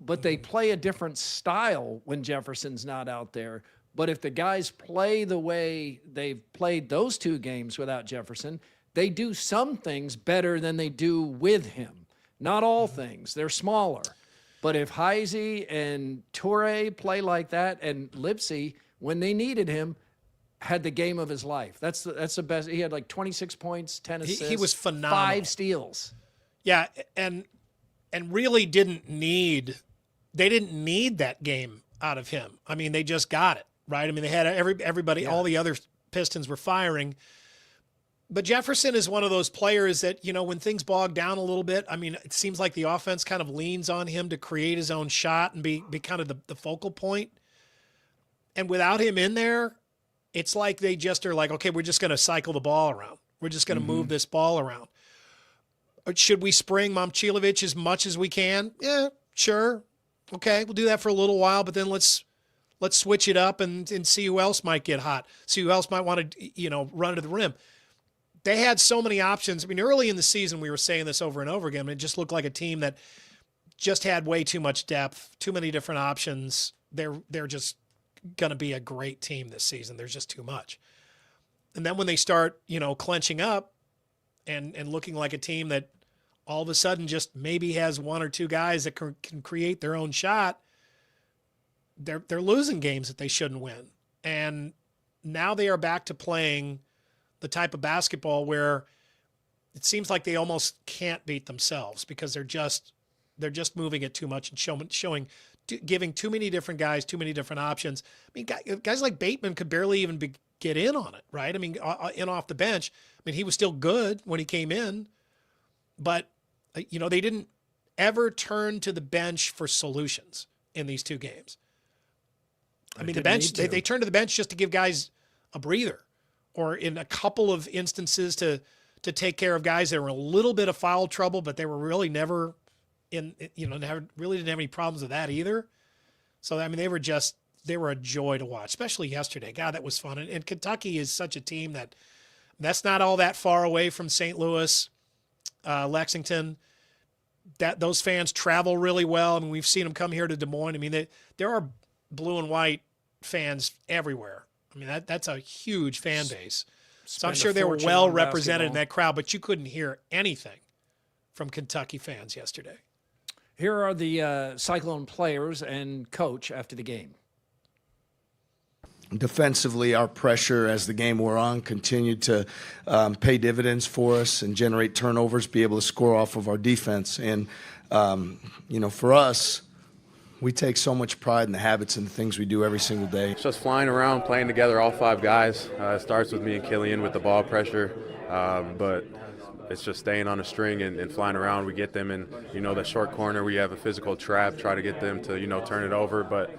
but they play a different style when Jefferson's not out there. But if the guys play the way they've played those 2 games without Jefferson, they do some things better than they do with him. Not all things. They're smaller. But if Heisey and Toure play like that, and Lipsey, when they needed him, had the game of his life. That's the best. He had like 26 points, 10 assists. He was phenomenal. 5 steals. Yeah, and really didn't need that game out of him. I mean, they just got it, right? I mean, they had everybody, all the other Pistons were firing. But Jefferson is one of those players that, when things bog down a little bit, I mean, it seems like the offense kind of leans on him to create his own shot and be kind of the focal point. And without him in there, it's like they just are like, okay, we're just going to cycle the ball around. We're just going to move this ball around. Or should we spring Momcilovic as much as we can? Yeah, sure. Okay, we'll do that for a little while, but then let's switch it up and see who else might get hot. See who else might want to, run to the rim. They had so many options. I mean, early in the season, we were saying this over and over again. It just looked like a team that just had way too much depth, too many different options. They're just going to be a great team this season. There's just too much. And then when they start, clenching up and looking like a team that all of a sudden just maybe has 1 or 2 guys that can create their own shot, they're losing games that they shouldn't win. And now they are back to playing the type of basketball where it seems like they almost can't beat themselves because they're just moving it too much and giving too many different guys too many different options. I mean, guys like Bateman could barely even get in on it, right? I mean, in off the bench. I mean, he was still good when he came in, but they didn't ever turn to the bench for solutions in these 2 games. I mean, the bench, they turned to the bench just to give guys a breather, or in a couple of instances to take care of guys that were in a little bit of foul trouble, but they were really never really didn't have any problems with that either. So, I mean, they were a joy to watch, especially yesterday. God, that was fun. And Kentucky is such a team that's not all that far away from St. Louis, Lexington. That those fans travel really well. I mean, we've seen them come here to Des Moines. I mean, there are blue and white fans everywhere. I mean, that's a huge fan base. So I'm sure they were well represented in that crowd, but you couldn't hear anything from Kentucky fans yesterday. Here are the Cyclone players and coach after the game. Defensively, our pressure as the game wore on continued to pay dividends for us and generate turnovers, be able to score off of our defense. And, for us, we take so much pride in the habits and the things we do every single day. It's just flying around, playing together, all 5 guys. It starts with me and Killian with the ball pressure, but it's just staying on a string and flying around. We get them in, the short corner. We have a physical trap, try to get them to, turn it over. But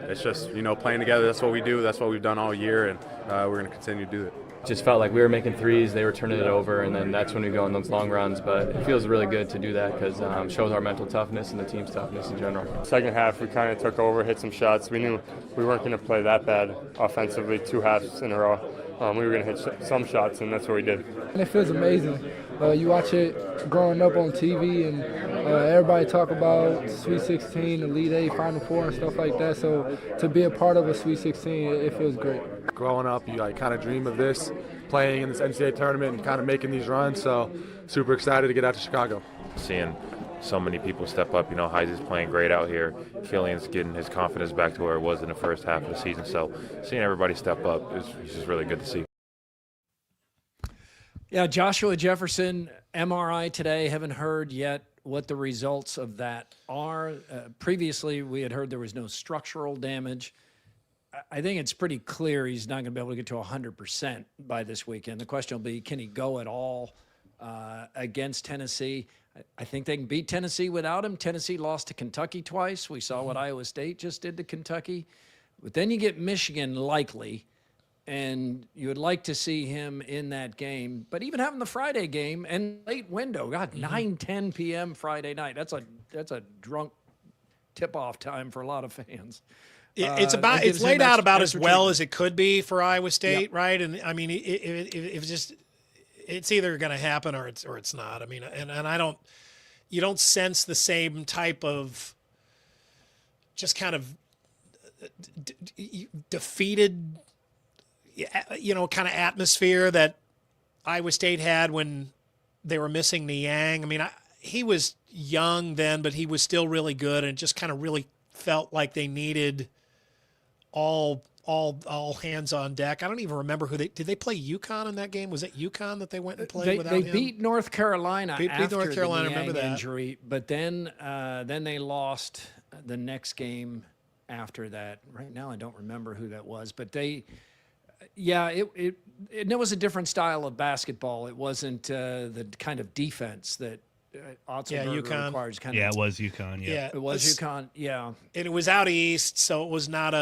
it's just, playing together. That's what we do. That's what we've done all year, and we're going to continue to do it. Just felt like we were making threes, they were turning it over, and then that's when we go on those long runs. But it feels really good to do that because it shows our mental toughness and the team's toughness in general. Second half, we kind of took over, hit some shots. We knew we weren't going to play that bad offensively 2 halves in a row. We were going to hit some shots, and that's what we did. And it feels amazing. You watch it growing up on TV, and everybody talk about Sweet 16, Elite 8, Final Four, and stuff like that. So to be a part of a Sweet 16, it feels great. Growing up, you kind of dream of this, playing in this NCAA tournament and kind of making these runs. So super excited to get out to Chicago. Seeing so many people step up, Heisey's playing great out here. Killian's getting his confidence back to where it was in the first half of the season. So seeing everybody step up is just really good to see. Yeah, Joshua Jefferson, MRI today. Haven't heard yet what the results of that are. Previously, we had heard there was no structural damage. I think it's pretty clear he's not going to be able to get to 100% by this weekend. The question will be, can he go at all against Tennessee? I think they can beat Tennessee without him. Tennessee lost to Kentucky twice. We saw what Iowa State just did to Kentucky. But then you get Michigan likely, and you would like to see him in that game. But even having the Friday game and late window, God, 9:10 p.m. Friday night, that's a drunk tip-off time for a lot of fans. It's laid out about as well as it could be for Iowa State, right? And I mean, it's either going to happen or it's not. I mean, and you don't sense the same type of just kind of defeated, kind of atmosphere that Iowa State had when they were missing Niang. I mean, he was young then, but he was still really good, and it just kind of really felt like they needed all hands on deck. I don't even remember did they play UConn in that game? Was it UConn that they went and played without him? They beat North Carolina after North Carolina, the Niang remember that injury, but then they lost the next game after that. Right now I don't remember who that was, but it was a different style of basketball. It wasn't the kind of defense that Otzelberger requires. It was UConn. Yeah, it was UConn. Yeah, and it was out east, so it was not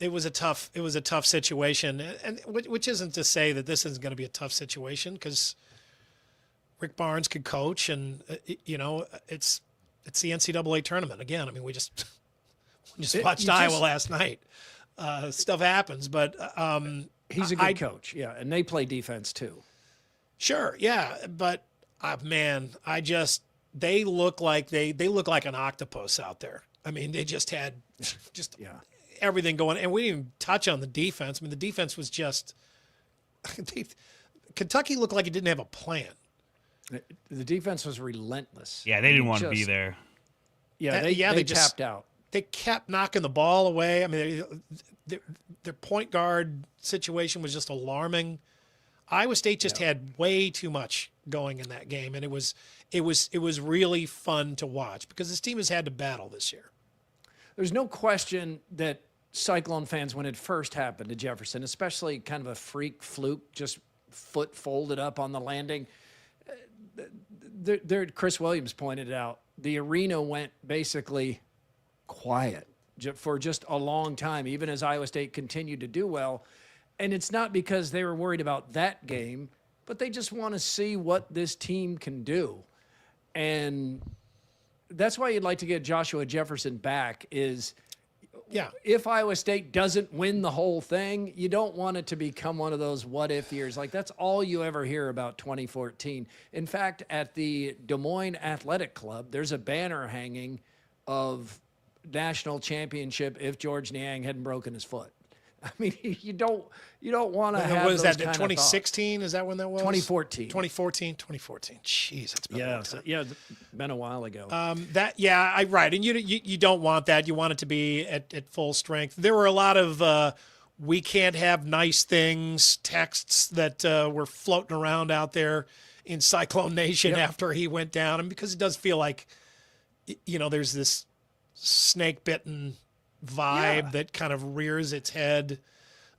It was a tough situation, and which isn't to say that this isn't going to be a tough situation, because Rick Barnes could coach, and it's the NCAA tournament again. I mean, we just watched Iowa last night. Stuff happens, but he's a good coach. Yeah, and they play defense too. Sure, yeah, but man, they look like an octopus out there. I mean, they just had everything going, and we didn't even touch on the defense. I mean, the defense was just Kentucky looked like it didn't have a plan. The defense was relentless. Yeah, they didn't want to be there. Yeah, they tapped out. They kept knocking the ball away. I mean, their point guard situation was just alarming. Iowa State just had way too much going in that game, and it was really fun to watch, because this team has had to battle this year. There's no question that Cyclone fans, when it first happened to Jefferson, especially kind of a freak fluke, just foot folded up on the landing, Chris Williams pointed out, the arena went basically quiet for just a long time, even as Iowa State continued to do well. And it's not because they were worried about that game, but they just want to see what this team can do. And that's why you'd like to get Joshua Jefferson back is, if Iowa State doesn't win the whole thing, you don't want it to become one of those what-if years. Like, that's all you ever hear about 2014. In fact, at the Des Moines Athletic Club, there's a banner hanging of national championship if George Niang hadn't broken his foot. I mean, you don't want to have. What is those that? 2016? Is that when that was? 2014. 2014. Jeez, that's been a long time. Yeah, been a while ago. Right, and you don't want that. You want it to be at full strength. There were a lot of we can't have nice things texts that were floating around out there in Cyclone Nation after he went down, and because it does feel like, there's this snake bitten vibe that kind of rears its head.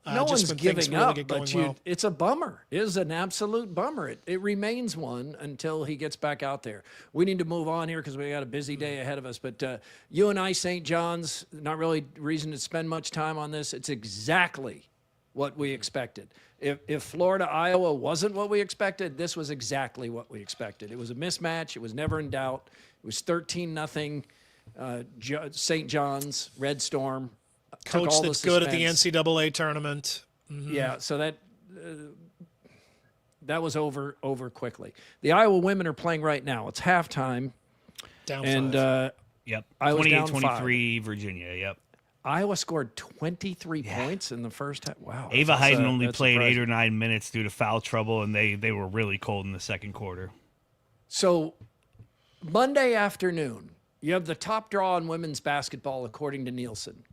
No one's giving up, but well. It's a bummer. It is an absolute bummer. It remains one until he gets back out there. We need to move on here because we got a busy day ahead of us. But UNI St. John's, not really reason to spend much time on this. It's exactly what we expected. If Florida Iowa wasn't what we expected, this was exactly what we expected. It was a mismatch. It was never in doubt. It was 13-0. St. John's, Red Storm. Coach that's good at the NCAA tournament. Mm-hmm. Yeah, so that was over quickly. The Iowa women are playing right now. It's halftime. Down 5. Yep. Iowa's 28-23, Virginia. Yep. Iowa scored 23 points in the first half. Wow. Ava Hayden only played 8 or 9 minutes due to foul trouble, and they were really cold in the second quarter. So Monday afternoon, you have the top draw in women's basketball according to Nielsen.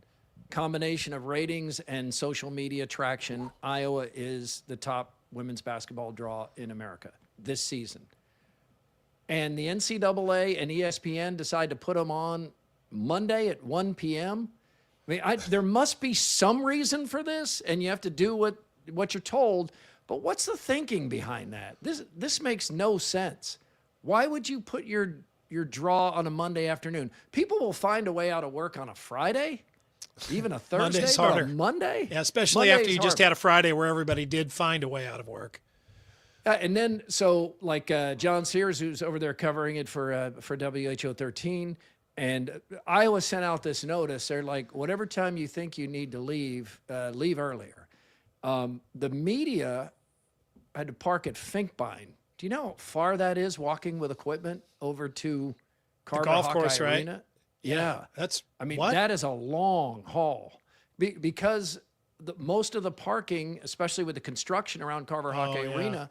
Combination of ratings and social media traction, Iowa is the top women's basketball draw in America this season. And the NCAA and ESPN decide to put them on Monday at 1 p.m. I mean, there must be some reason for this, and you have to do what you're told. But what's the thinking behind that? This makes no sense. Why would you put your draw on a Monday afternoon? People will find a way out of work on a Friday, even a Thursday, Monday's but harder. a Monday? Yeah, especially after you just had a Friday where everybody did find a way out of work. And then, so like John Sears, who's over there covering it for WHO 13, And Iowa sent out this notice. They're like, whatever time you think you need to leave, leave earlier. The media had to park at Finkbine. Do you know how far that is walking with equipment over to Carver golf Hawkeye course, right? Arena? Yeah. What? That is a long haul because most of the parking, especially with the construction around Carver Hawkeye Arena,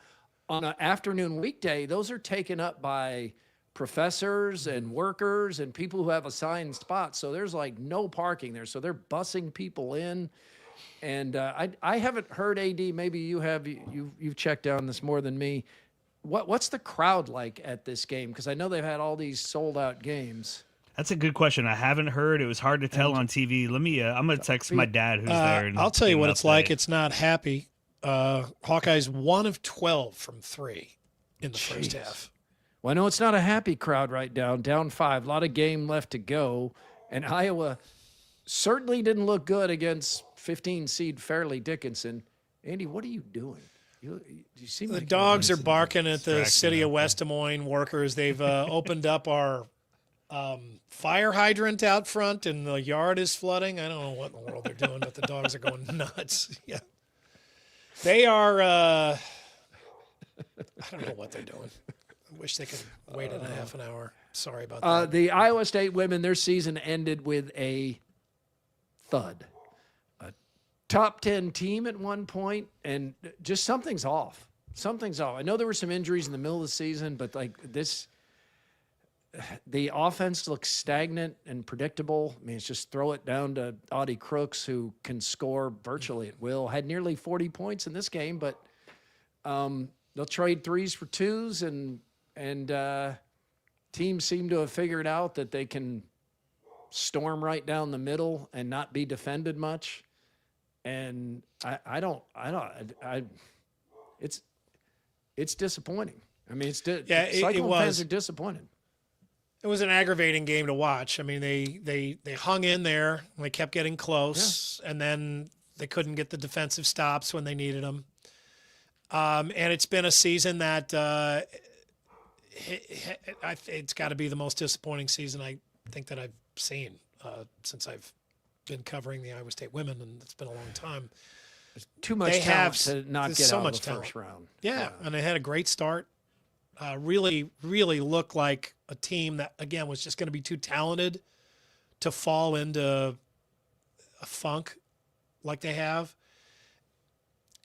on an afternoon weekday, those are taken up by professors and workers and people who have assigned spots. So there's like no parking there. So they're busing people in. And I haven't heard, AD, maybe you have, you've checked down this more than me. What's the crowd like at this game? Because I know they've had all these sold out games. That's a good question. I haven't heard. It was hard to tell on TV. Let me. I'm gonna text my dad who's there. And I'll tell you what it's like. update. It's not happy. Hawkeyes 1 of 12 from 3 in the first half. Well, I know it's not a happy crowd right now. Down 5. A lot of game left to go, and Iowa certainly didn't look good against 15 seed Fairleigh Dickinson. Andy, what are you doing? You seem The like dogs are barking at the city of West Des Moines workers. They've opened up our fire hydrant out front, and the yard is flooding. I don't know what in the world they're doing, but the dogs are going nuts. Yeah, they are. I don't know what they're doing. I wish they could wait a half an hour. Sorry about that. The Iowa State women, their season ended with a thud. A top 10 team at one point, and just something's off. Something's off. I know there were some injuries in the middle of the season, but like this, the offense looks stagnant and predictable. I mean, it's just throw it down to Audie Crooks, who can score virtually at will. Had nearly 40 points in this game, but they'll trade 3s for 2s, and teams seem to have figured out that they can storm right down the middle and not be defended much. And it's disappointing. I mean, Cyclone fans are disappointed. It was an aggravating game to watch. I mean, they hung in there. And they kept getting close, and then they couldn't get the defensive stops when they needed them. And it's been a season that it's got to be the most disappointing season I think that I've seen since I've been covering the Iowa State women, and it's been a long time. There's too much talent to not get so out much of the first round. Yeah, and they had a great start. Really, really looked like a team that, again, was just going to be too talented to fall into a funk like they have.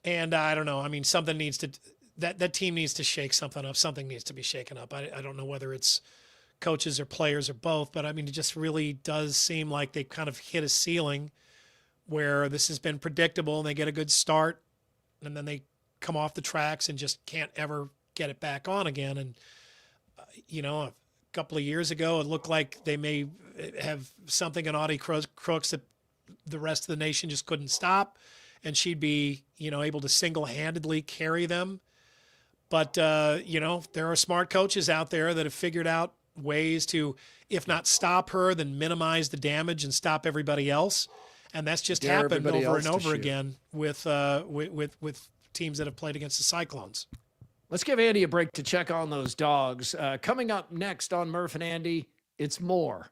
And I don't know. I mean, something needs to that team needs to shake something up. Something needs to be shaken up. I don't know whether it's coaches or players or both, but I mean, it just really does seem like they've kind of hit a ceiling where this has been predictable and they get a good start and then they come off the tracks and just can't ever get it back on again. And, a couple of years ago, it looked like they may have something in Audie Crooks that the rest of the nation just couldn't stop, and she'd be, able to single-handedly carry them. But, there are smart coaches out there that have figured out ways to, if not stop her, then minimize the damage and stop everybody else. And that's just happened over and over again with teams that have played against the Cyclones. Let's give Andy a break to check on those dogs. Coming up next on Murph and Andy, it's more.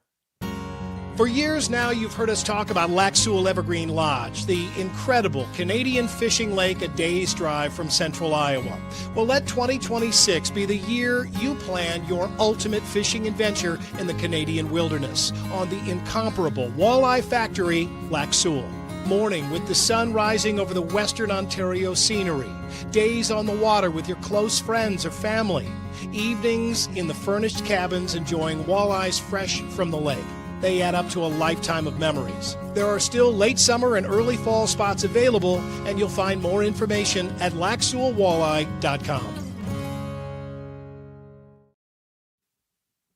For years now, you've heard us talk about Lac Seul Evergreen Lodge, the incredible Canadian fishing lake a day's drive from central Iowa. Well, let 2026 be the year you plan your ultimate fishing adventure in the Canadian wilderness on the incomparable walleye factory, Lac Seul. Morning with the sun rising over the Western Ontario scenery. Days on the water with your close friends or family. Evenings in the furnished cabins enjoying walleyes fresh from the lake. They add up to a lifetime of memories. There are still late summer and early fall spots available, and you'll find more information at LacSeulWalleye.com.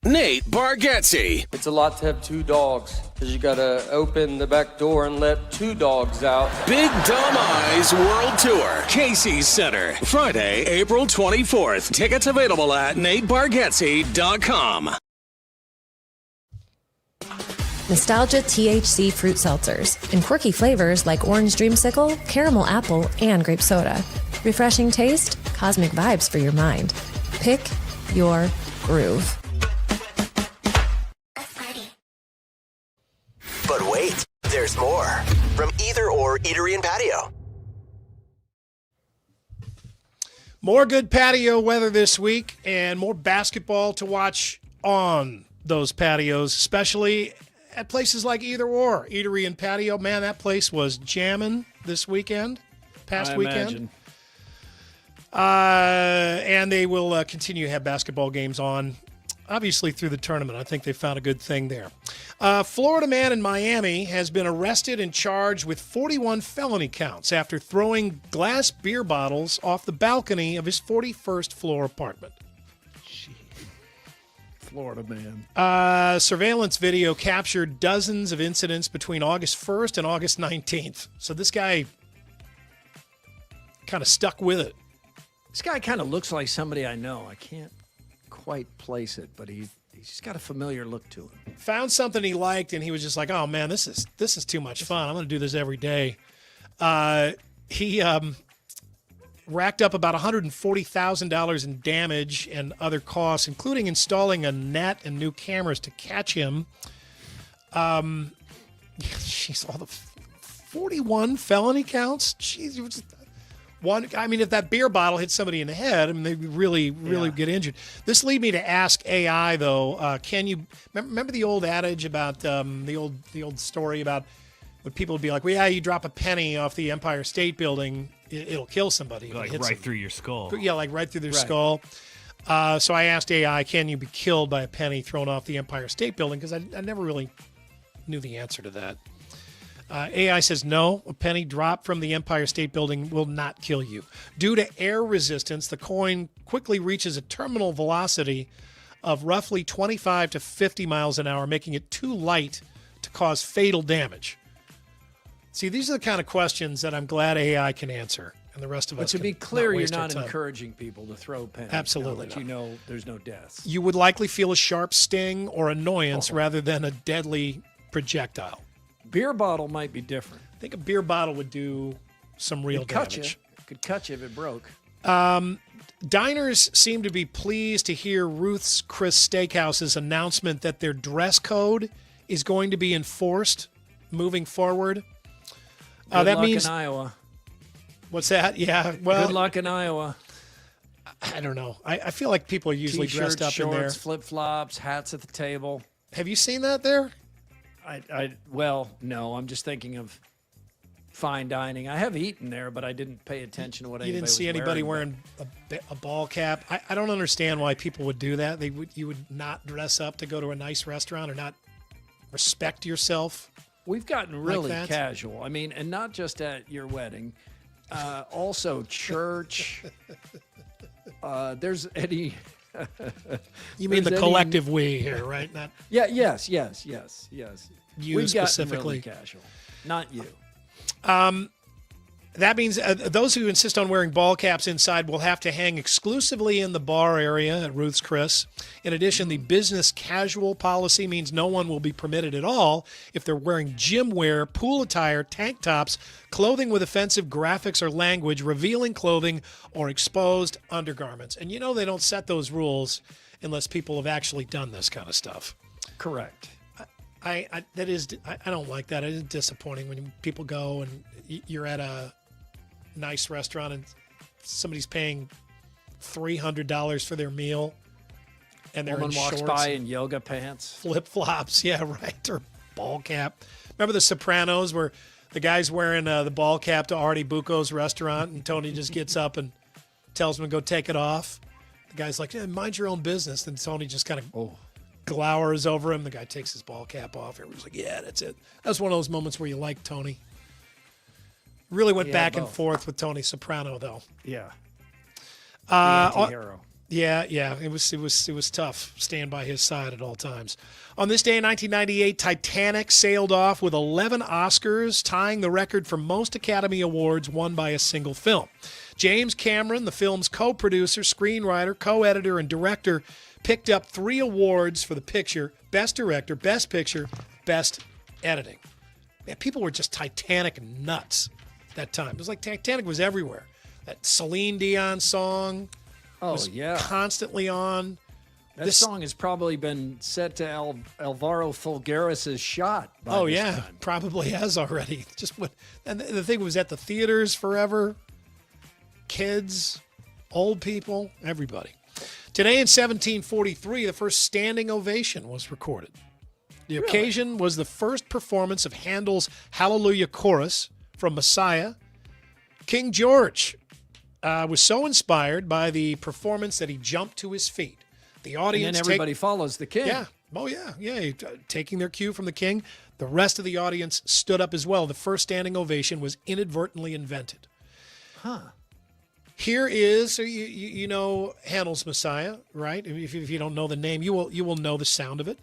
Nate Bargatze. It's a lot to have 2 dogs because you got to open the back door and let 2 dogs out. Big Dumb Eyes World Tour, Casey's Center, Friday, April 24th. Tickets available at NateBargatze.com. Nostalgia THC fruit seltzers in quirky flavors like orange dreamsicle, caramel apple, and grape soda. Refreshing taste, cosmic vibes for your mind. Pick your groove. Outdoor Eatery and Patio. More good patio weather this week and more basketball to watch on those patios, especially at places like Either Or, Eatery and Patio. Man, that place was jamming this weekend, past weekend. And they will continue to have basketball games on, obviously, through the tournament. I think they found a good thing there. Florida man in Miami has been arrested and charged with 41 felony counts after throwing glass beer bottles off the balcony of his 41st floor apartment. Florida man. Surveillance video captured dozens of incidents between August 1st and August 19th. So this guy kind of stuck with it. This guy kind of looks like somebody I know. I can't quite place it, but he's got a familiar look to him. Found something he liked, and he was just like, "Oh man, this is too much fun. I'm going to do this every day." He racked up about $140,000 in damage and other costs, including installing a net and new cameras to catch him. Jeez, all the 41 felony counts. Jeez, it was one. I mean, if that beer bottle hit somebody in the head, I mean, they really get injured. This lead me to ask AI though. Can you remember the old adage about the old story about when people would be like, "Well, yeah, you drop a penny off the Empire State Building, it'll kill somebody." Like right through your skull. Yeah, like right through their skull. So I asked AI, "Can you be killed by a penny thrown off the Empire State Building?" Because I never really knew the answer to that. AI says no, a penny dropped from the Empire State Building will not kill you. Due to air resistance, the coin quickly reaches a terminal velocity of roughly 25 to 50 miles an hour, making it too light to cause fatal damage. See, these are the kind of questions that I'm glad AI can answer, and the rest of us But to be can clear, not you're waste our not time. encouraging people to throw pennies. Absolutely Now that you know there's no deaths. You would likely feel a sharp sting or annoyance rather than a deadly projectile. Beer bottle might be different. I think a beer bottle would do some real damage. Could cut you if it broke. Diners seem to be pleased to hear Ruth's Chris Steakhouse's announcement that their dress code is going to be enforced moving forward. Good that luck means in Iowa. What's that? Yeah. Well, good luck in Iowa. I don't know. I feel like people are usually T-shirts, dressed up shorts, in there. flip-flops, hats at the table. Have you seen that there? Well, no. I'm just thinking of fine dining. I have eaten there, but I didn't pay attention to what anybody was You didn't see anybody wearing a ball cap. I don't understand why people would do that. You would not dress up to go to a nice restaurant or not respect yourself. We've gotten really like that. casual. I mean, and not just at your wedding. Also church. There's any... You mean the There's collective we here, right? Not Yeah, yes. you We've gotten specifically. really casual. Not you. That means those who insist on wearing ball caps inside will have to hang exclusively in the bar area at Ruth's Chris. In addition, the business casual policy means no one will be permitted at all if they're wearing gym wear, pool attire, tank tops, clothing with offensive graphics or language, revealing clothing, or exposed undergarments. And you know they don't set those rules unless people have actually done this kind of stuff. Correct. I don't like that. It is disappointing when people go and you're at a nice restaurant and somebody's paying $300 for their meal and they're Woman in walks shorts by and in yoga pants. flip-flops. Yeah, right. Or ball cap. Remember The Sopranos where the guy's wearing the ball cap to Artie Bucco's restaurant and Tony just gets up and tells him to go take it off. The guy's like, yeah, mind your own business. And Tony just kind of glowers over him. The guy takes his ball cap off. Everyone's like, yeah, that's it. That's one of those moments where you like Tony. Really went back and forth with Tony Soprano, though. Yeah. The anti-hero. Yeah. It was tough staying by his side at all times. On this day in 1998, Titanic sailed off with 11 Oscars, tying the record for most Academy Awards won by a single film. James Cameron, the film's co-producer, screenwriter, co-editor, and director, picked up 3 awards for the picture: Best Director, Best Picture, Best Editing. Man, people were just Titanic nuts that time. It was like Titanic was everywhere. That Celine Dion song was constantly on. This song has probably been set to Alvaro Folgueiras' shot. Oh, yeah, probably has already. And the thing was at the theaters forever. Kids, old people, everybody. Today in 1743, the first standing ovation was recorded. The occasion was the first performance of Handel's Hallelujah Chorus from Messiah. King George was so inspired by the performance that he jumped to his feet. The audience, and then everybody follows the king. Yeah. Oh, yeah. Taking their cue from the king. The rest of the audience stood up as well. The first standing ovation was inadvertently invented. Here is, you know Handel's Messiah, right? If you don't know the name, you will know the sound of it.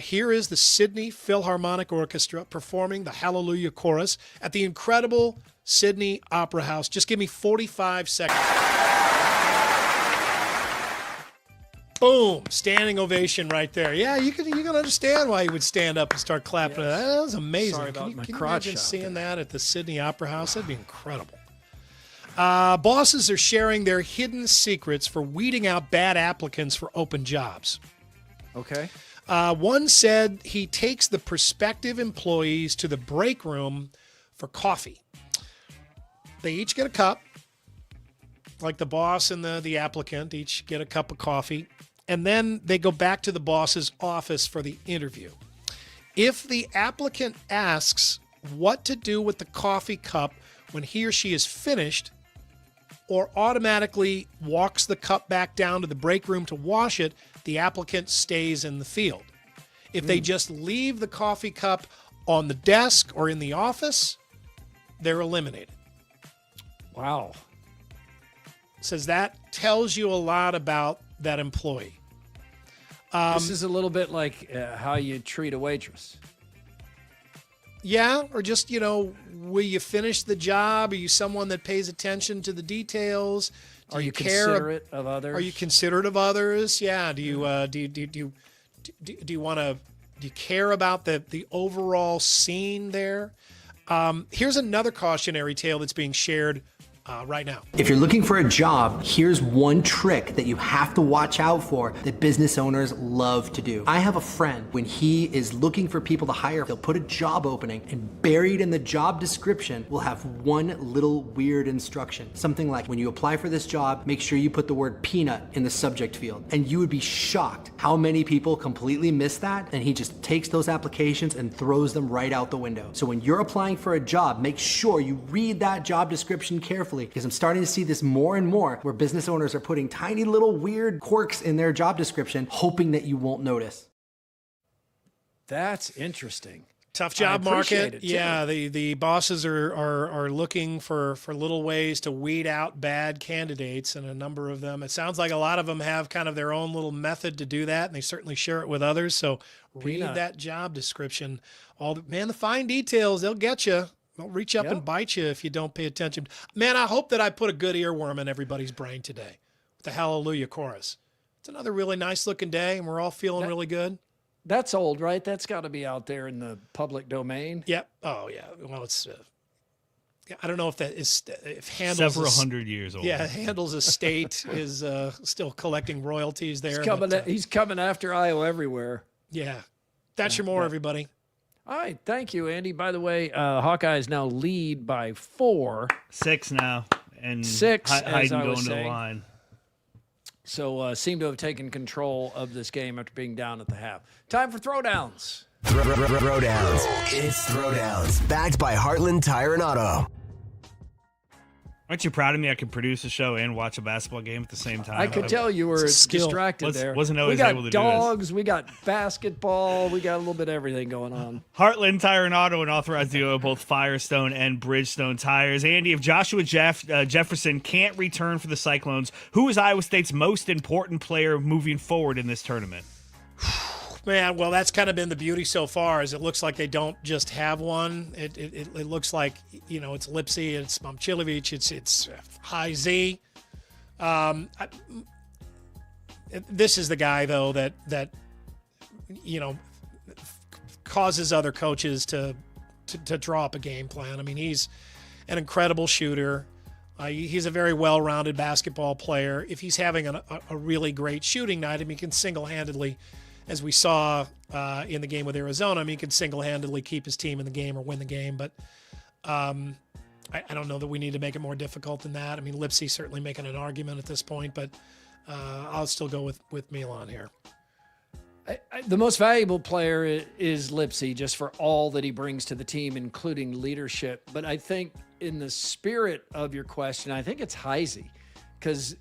Here is the Sydney Philharmonic Orchestra performing the Hallelujah Chorus at the incredible Sydney Opera House. Just give me 45 seconds. Boom! Standing ovation right there. Yeah, you can understand why he would stand up and start clapping. Yes. That was amazing. Sorry about can you crotch imagine seeing there. that at the Sydney Opera House? That'd be incredible. Bosses are sharing their hidden secrets for weeding out bad applicants for open jobs. Okay. One said he takes the prospective employees to the break room for coffee. They each get a cup, like the boss and the applicant each get a cup of coffee, and then they go back to the boss's office for the interview. If the applicant asks what to do with the coffee cup when he or she is finished, or automatically walks the cup back down to the break room to wash it, the applicant stays in the field. If they just leave the coffee cup on the desk or in the office, they're eliminated. Wow. Says that tells you a lot about that employee. This is a little bit like how you treat a waitress. Yeah, or just, will you finish the job? Are you someone that pays attention to the details? Are you considerate of others? Are you considerate of others? Yeah. Do you care about the overall scene there? Here's another cautionary tale that's being shared right now. If you're looking for a job, here's one trick that you have to watch out for that business owners love to do. I have a friend, when he is looking for people to hire, he'll put a job opening, and buried in the job description will have one little weird instruction. Something like, when you apply for this job, make sure you put the word peanut in the subject field. And you would be shocked how many people completely miss that, and he just takes those applications and throws them right out the window. So when you're applying for a job, make sure you read that job description carefully, because I'm starting to see this more and more where business owners are putting tiny little weird quirks in their job description, hoping that you won't notice. That's interesting. Tough job market. Yeah, the bosses are looking for little ways to weed out bad candidates, and a number of them. It sounds like a lot of them have kind of their own little method to do that, and they certainly share it with others. So read that job description. The fine details, they'll get you. They'll reach up and bite you if you don't pay attention. Man, I hope that I put a good earworm in everybody's brain today with the Hallelujah Chorus. It's another really nice looking day, and we're all feeling really good. That's old, right? That's got to be out there in the public domain. Yep. Oh, yeah. Well, it's. I don't know if that is if Handel's several hundred years old. Yeah, Handel's estate is still collecting royalties there. He's coming after Iowa everywhere. Yeah, that's your more, everybody. All right, thank you, Andy. By the way, Hawkeyes now lead by 4. 6 now, and 6 Hayden going to the line. So seem to have taken control of this game after being down at the half. Time for throwdowns. Throwdowns. It's Throwdowns, backed by Heartland Tire and Auto. Aren't you proud of me? I can produce a show and watch a basketball game at the same time. I could tell you were distracted there. Wasn't always able to do this. do We got dogs, we got basketball, we got a little bit of everything going on. Heartland Tire and Auto, an authorized dealer of both Firestone and Bridgestone tires. Andy, if Joshua Jefferson can't return for the Cyclones, who is Iowa State's most important player moving forward in this tournament? Man, well, that's kind of been the beauty so far, is it looks like they don't just have one. It looks like, it's Lipsey, it's Momcilovic, it's High Z. This is the guy, though, that causes other coaches to draw up a game plan. I mean, he's an incredible shooter. He's a very well-rounded basketball player. If he's having a really great shooting night, I mean, he can single-handedly, as we saw in the game with Arizona, I mean, he can single-handedly keep his team in the game or win the game. But I don't know that we need to make it more difficult than that. I mean, Lipsey's certainly making an argument at this point, but I'll still go with Milan here. The most valuable player is Lipsey, just for all that he brings to the team, including leadership. But I think in the spirit of your question, I think it's Heisey, because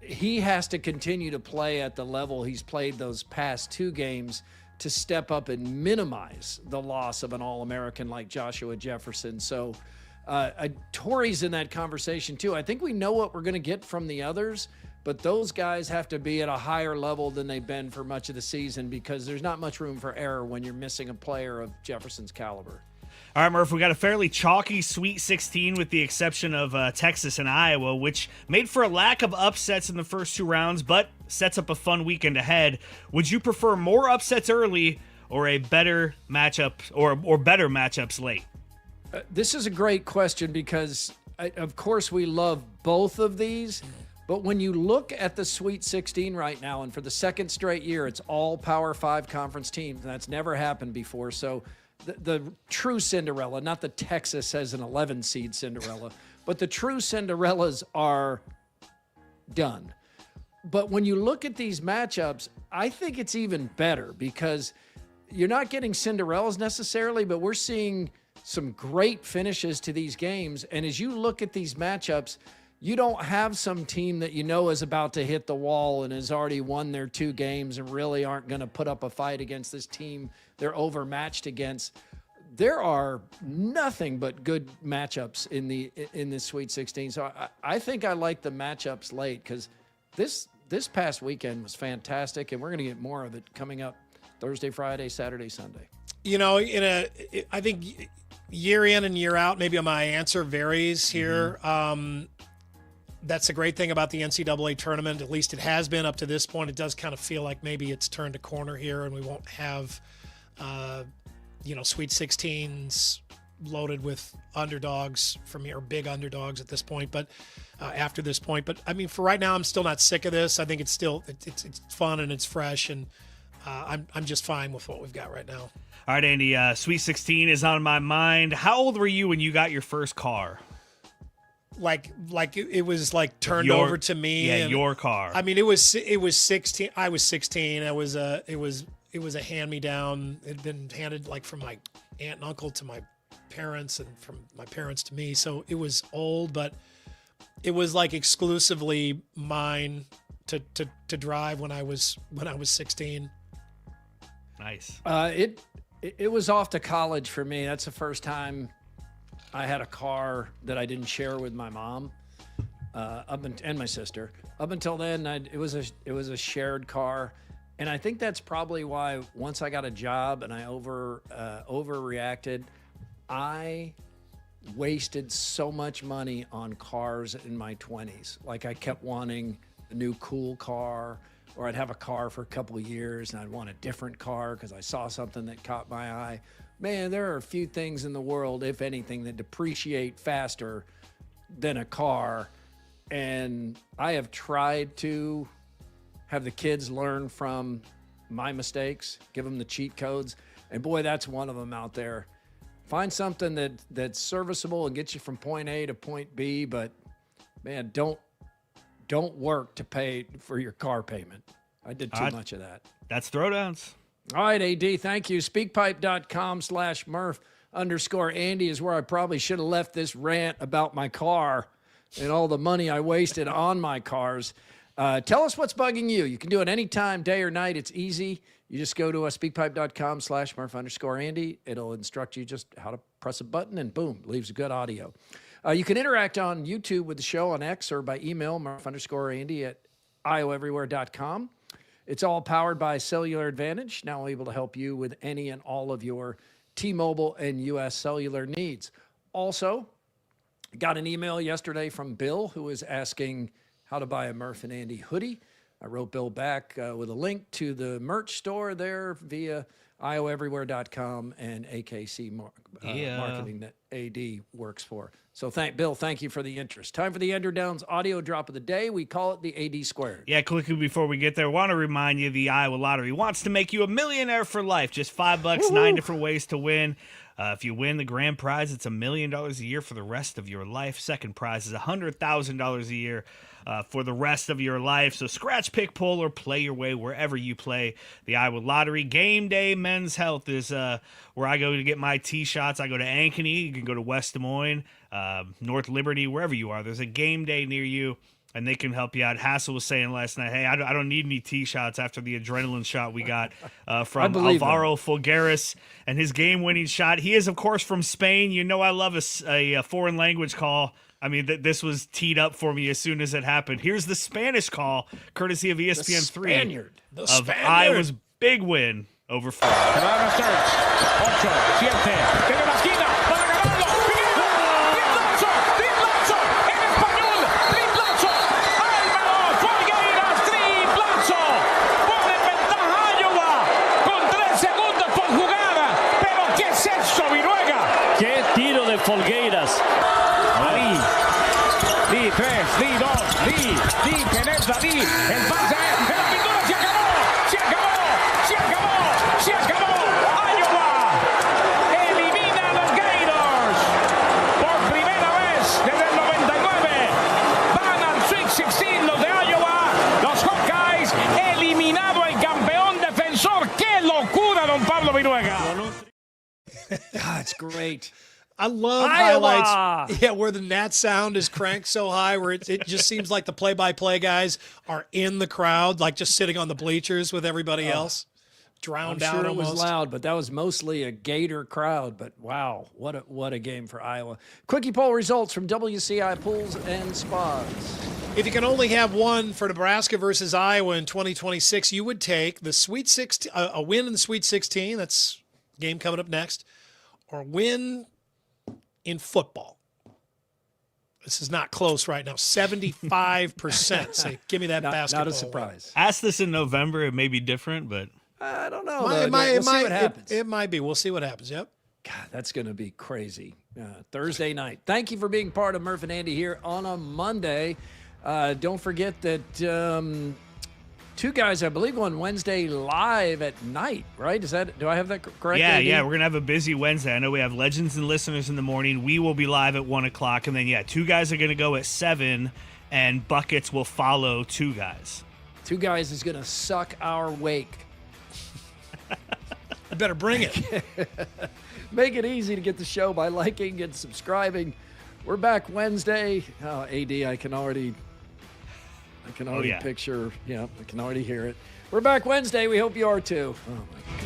he has to continue to play at the level he's played those past 2 games to step up and minimize the loss of an All-American like Joshua Jefferson. So Torrey's in that conversation too. I think we know what we're going to get from the others, but those guys have to be at a higher level than they've been for much of the season, because there's not much room for error when you're missing a player of Jefferson's caliber. All right, Murph, we got a fairly chalky Sweet 16 with the exception of Texas and Iowa, which made for a lack of upsets in the first 2 rounds, but sets up a fun weekend ahead. Would you prefer more upsets early or a better matchup or better matchups late? This is a great question, because, of course, we love both of these. But when you look at the Sweet 16 right now, and for the second straight year, it's all Power 5 conference teams, and that's never happened before. So the true Cinderella, not the Texas as an 11-seed Cinderella, but the true Cinderellas are done. But when you look at these matchups, I think it's even better, because you're not getting Cinderellas necessarily, but we're seeing some great finishes to these games. And as you look at these matchups, you don't have some team that you know is about to hit the wall and has already won their 2 games and really aren't going to put up a fight against this team they're overmatched against. There are nothing but good matchups in this Sweet 16. So I think I like the matchups late, because this past weekend was fantastic, and we're going to get more of it coming up Thursday, Friday, Saturday, Sunday. You know, I think year in and year out, maybe my answer varies here. That's the great thing about the NCAA tournament. At least it has been up to this point. It does kind of feel like maybe it's turned a corner here, and we won't have, Sweet 16s loaded with underdogs from here, or big underdogs at this point. But after this point, but I mean, for right now, I'm still not sick of this. I think it's still it's fun and it's fresh, and I'm just fine with what we've got right now. All right, Andy. Sweet 16 is on my mind. How old were you when you got your first car? Like it was like turned over to me. Yeah, and, your car. I mean, it was 16. I was 16. It was a hand-me-down. It had been handed like from my aunt and uncle to my parents, and from my parents to me. So it was old, but it was like exclusively mine to drive when I was 16. Nice. It was off to college for me. That's the first time I had a car that I didn't share with my mom and my sister. Up until then, it was a shared car, and I think that's probably why once I got a job and I overreacted, I wasted so much money on cars in my 20s. Like, I kept wanting a new cool car, or I'd have a car for a couple of years and I'd want a different car because I saw something that caught my eye. Man, there are a few things in the world, if anything, that depreciate faster than a car. And I have tried to have the kids learn from my mistakes, give them the cheat codes. And boy, that's one of them out there. Find something that's serviceable and gets you from point A to point B, but man, don't work to pay for your car payment. I did too much of that. That's Throwdowns. All right, AD, thank you. Speakpipe.com/Murph_Andy is where I probably should have left this rant about my car and all the money I wasted on my cars. Tell us what's bugging you. You can do it anytime, day or night. It's easy. You just go to speakpipe.com/Murph_Andy. It'll instruct you just how to press a button, and boom, leaves a good audio. You can interact on YouTube with the show, on X, or by email, Murph_Andy@iowaeverywhere.com. It's all powered by Cellular Advantage, now able to help you with any and all of your T-Mobile and U.S. cellular needs. Also, got an email yesterday from Bill, who is asking how to buy a Murph and Andy hoodie. I wrote Bill back with a link to the merch store there via iowaeverywhere.com and AKC marketing that AD works for. So Bill, thank you for the interest. Time for the Ender Downs audio drop of the day. We call it the AD Squared. Yeah, quickly before we get there, want to remind you the Iowa Lottery wants to make you a millionaire for life. Just $5, Woo-hoo. 9 different ways to win. If you win the grand prize, it's $1 million a year for the rest of your life. Second prize is $100,000 a year for the rest of your life. So scratch, pick, pull, or play your way wherever you play the Iowa Lottery. Game Day Men's Health is where I go to get my tee shots. I go to Ankeny. You can go to West Des Moines, North Liberty, wherever you are. There's a game day near you, and they can help you out. Hassel was saying last night, hey, I don't need any tee shots after the adrenaline shot we got from Alvaro Folgueiras and his game-winning shot. He is, of course, from Spain. You know I love a foreign language call. I mean, this was teed up for me as soon as it happened. Here's the Spanish call, courtesy of ESPN3, of Iowa's big win over ¡Qué tiro de Folgueiras! Ahí. Di 3, Di 2, Di penetra, Di. El pase, en la pintura se acabó. Se acabó. Se acabó. Se acabó. Iowa elimina a los Gators. Por primera vez desde el 99. Van al Sweet 16 los de Iowa. Los Hawkeyes eliminado el campeón defensor. ¡Qué locura, don Pablo Viruega! God, it's great. I love Iowa! highlights. Yeah, where the Nat sound is cranked so high, where it just seems like the play-by-play guys are in the crowd, like just sitting on the bleachers with everybody else, drowned I'm out sure almost. it was loud, but that was mostly a Gator crowd. But wow, what a game for Iowa. Quickie poll results from WCI Pools and Spas. If you can only have one for Nebraska versus Iowa in 2026, you would take the Sweet 16, a win in the Sweet 16. That's game coming up next, or win in football. This is not close right now. 75% say, give me that basketball. Not a surprise. Ask this in November. It may be different, but I don't know. We'll see what happens. It might be. We'll see what happens. Yep. God, that's going to be crazy. Thursday night. Thank you for being part of Murph and Andy here on a Monday. Don't forget that two guys, I believe, on Wednesday live at night, right? Do I have that correct? Yeah, we're going to have a busy Wednesday. I know we have legends and listeners in the morning. We will be live at 1 o'clock. And then, two guys are going to go at 7, and Buckets will follow two guys. Two guys is going to suck our wake. You better bring it. Make it easy to get the show by liking and subscribing. We're back Wednesday. Oh, AD, I can already picture. Yeah, I can already hear it. We're back Wednesday. We hope you are too. Oh, my God.